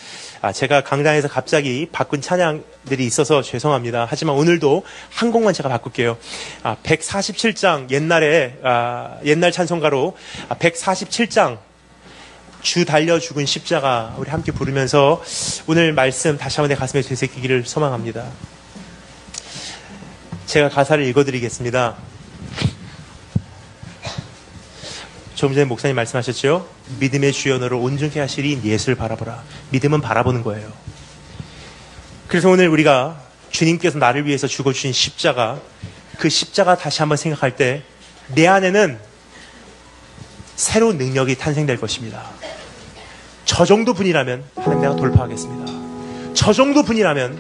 제가 강단에서 갑자기 바꾼 찬양들이 있어서 죄송합니다. 하지만 오늘도 한 곡만 제가 바꿀게요. 147장 옛날 찬송가로 147장 주 달려 죽은 십자가 우리 함께 부르면서 오늘 말씀 다시 한번 내 가슴에 되새기기를 소망합니다. 제가 가사를 읽어드리겠습니다. 조금 전에 목사님 말씀하셨죠? 믿음의 주여 너를 온전케 하시리 예수를 바라보라. 믿음은 바라보는 거예요. 그래서 오늘 우리가 주님께서 나를 위해서 죽어주신 십자가, 그 십자가 다시 한번 생각할 때 내 안에는 새로운 능력이 탄생될 것입니다. 저 정도 분이라면 하나님 내가 돌파하겠습니다. 저 정도 분이라면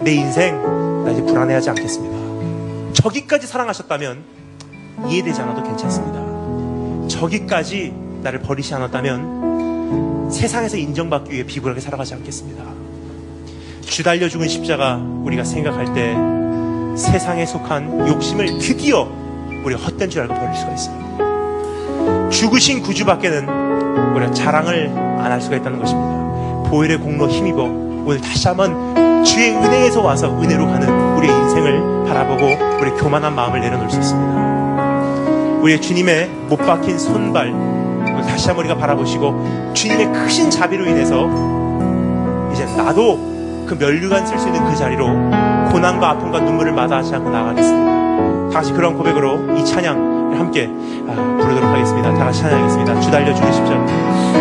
내 인생 나 이제 불안해하지 않겠습니다. 저기까지 사랑하셨다면 이해되지 않아도 괜찮습니다. 저기까지 나를 버리지 않았다면 세상에서 인정받기 위해 비굴하게 살아가지 않겠습니다. 주 달려 죽은 십자가 우리가 생각할 때 세상에 속한 욕심을 드디어 우리가 헛된 줄 알고 버릴 수가 있어요. 죽으신 구주밖에는 우리가 자랑을 안 할 수가 있다는 것입니다. 보혈의 공로 힘입어 오늘 다시 한번 주의 은혜에서 와서 은혜로 가는 우리의 인생을 바라보고 우리의 교만한 마음을 내려놓을 수 있습니다. 우리의 주님의 못 박힌 손발 오늘 다시 한번 우리가 바라보시고 주님의 크신 자비로 인해서 이제 나도 그 면류관 쓸 수 있는 그 자리로 고난과 아픔과 눈물을 마다하지 않고 나아가겠습니다. 다시 그런 고백으로 이 찬양을 함께 부르도록 하겠습니다. 다 같이 찬양하겠습니다. 주 달려 주십시오.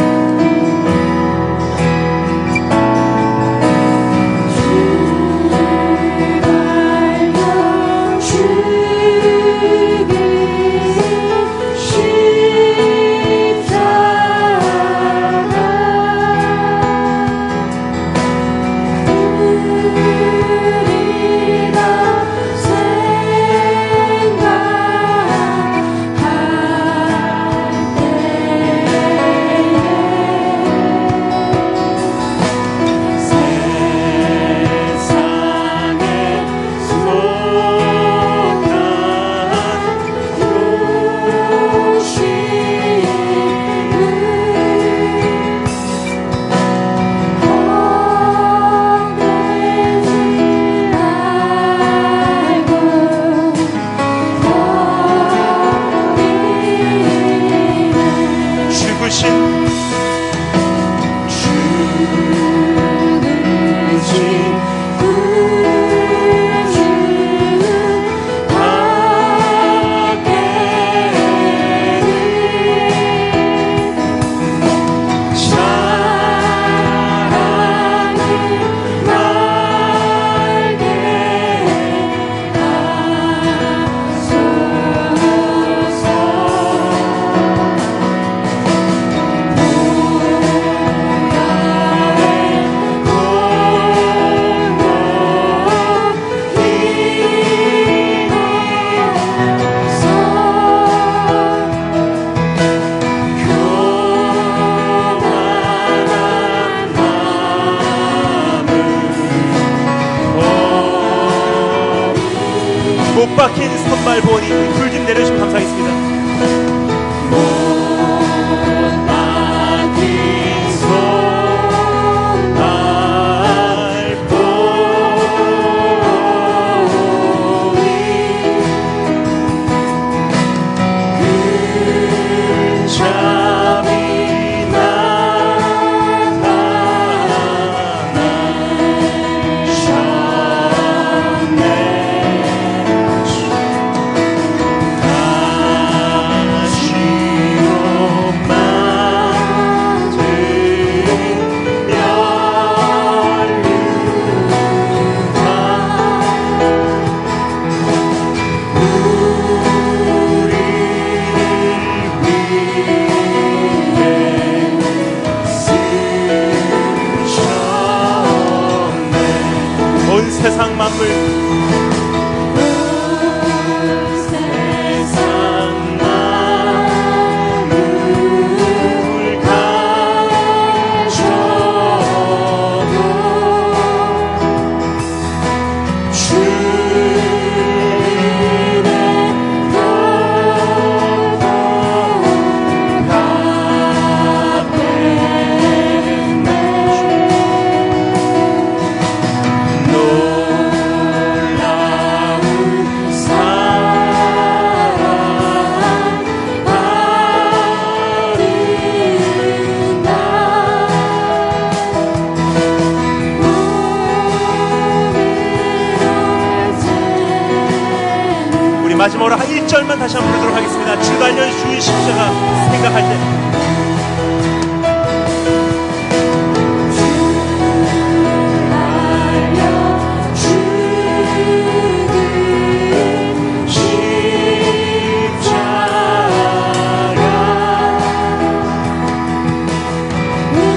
못 박힌 선발 보니 불 좀 내려주시면 감사하겠습니다. 못 박힌 선발 보니 그 잠이 세상 만물 세상 만물 가져도 주님의 마지막으로 한 1절만 다시 한번 부르도록 하겠습니다. 주 달려 주의 십자가 생각할 때 주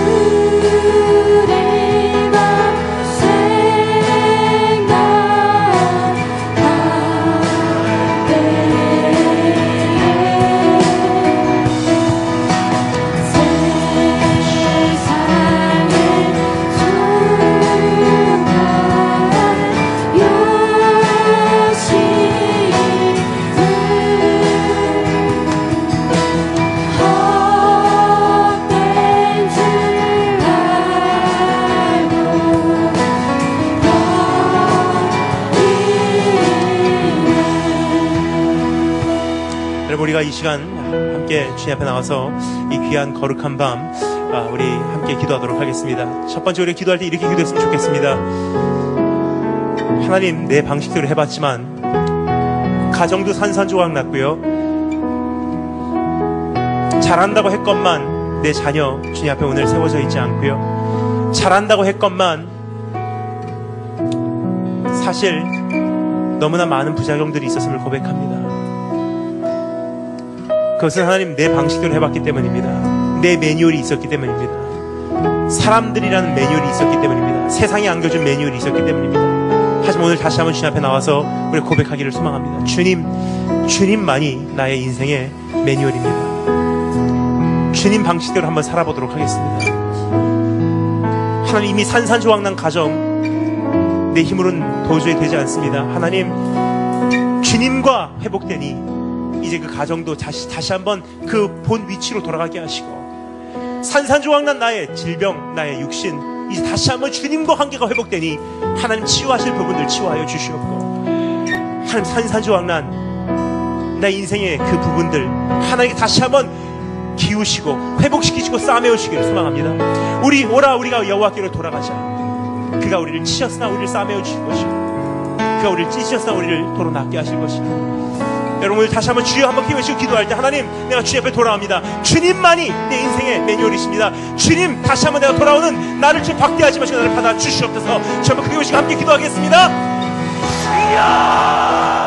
우리가 이 시간 함께 주님 앞에 나와서 이 귀한 거룩한 밤 우리 함께 기도하도록 하겠습니다. 첫 번째 우리 기도할 때 이렇게 기도했으면 좋겠습니다. 하나님, 내 방식대로 해봤지만 가정도 산산조각 났고요, 잘한다고 했건만 내 자녀 주님 앞에 오늘 세워져 있지 않고요, 잘한다고 했건만 사실 너무나 많은 부작용들이 있었음을 고백합니다. 그것은 하나님 내 방식대로 해봤기 때문입니다. 내 매뉴얼이 있었기 때문입니다. 사람들이라는 매뉴얼이 있었기 때문입니다. 세상이 안겨준 매뉴얼이 있었기 때문입니다. 하지만 오늘 다시 한번 주님 앞에 나와서 우리 고백하기를 소망합니다. 주님만이 나의 인생의 매뉴얼입니다. 주님 방식대로 한번 살아보도록 하겠습니다. 하나님, 이미 산산조각난 가정 내 힘으로는 도저히 되지 않습니다. 하나님, 주님과 회복되니 이제 그 가정도 다시 한번 그 본 위치로 돌아가게 하시고, 산산조각난 나의 질병, 나의 육신 이제 다시 한번 주님과 관계가 회복되니 하나님 치유하실 부분들 치유하여 주시옵고, 하나님 산산조각난 내 인생의 그 부분들 하나님께 다시 한번 기우시고 회복시키시고 싸매우시기를 소망합니다. 우리가 여호와께로 돌아가자. 그가 우리를 치셨으나 우리를 싸매어 주실 것이고, 그가 우리를 찢으셨으나 우리를 도로 낫게 하실 것이고, 여러분 오늘 다시 한번 주여 한번 기도하시고 기도할 때, 하나님, 내가 주님 앞에 돌아옵니다. 주님만이 내 인생의 매뉴얼이십니다. 주님, 다시 한번 내가 돌아오는 나를 좀 박대하지 마시고 나를 받아 주시옵소서. 주여 한번 기도하시고 함께 기도하겠습니다. 주여!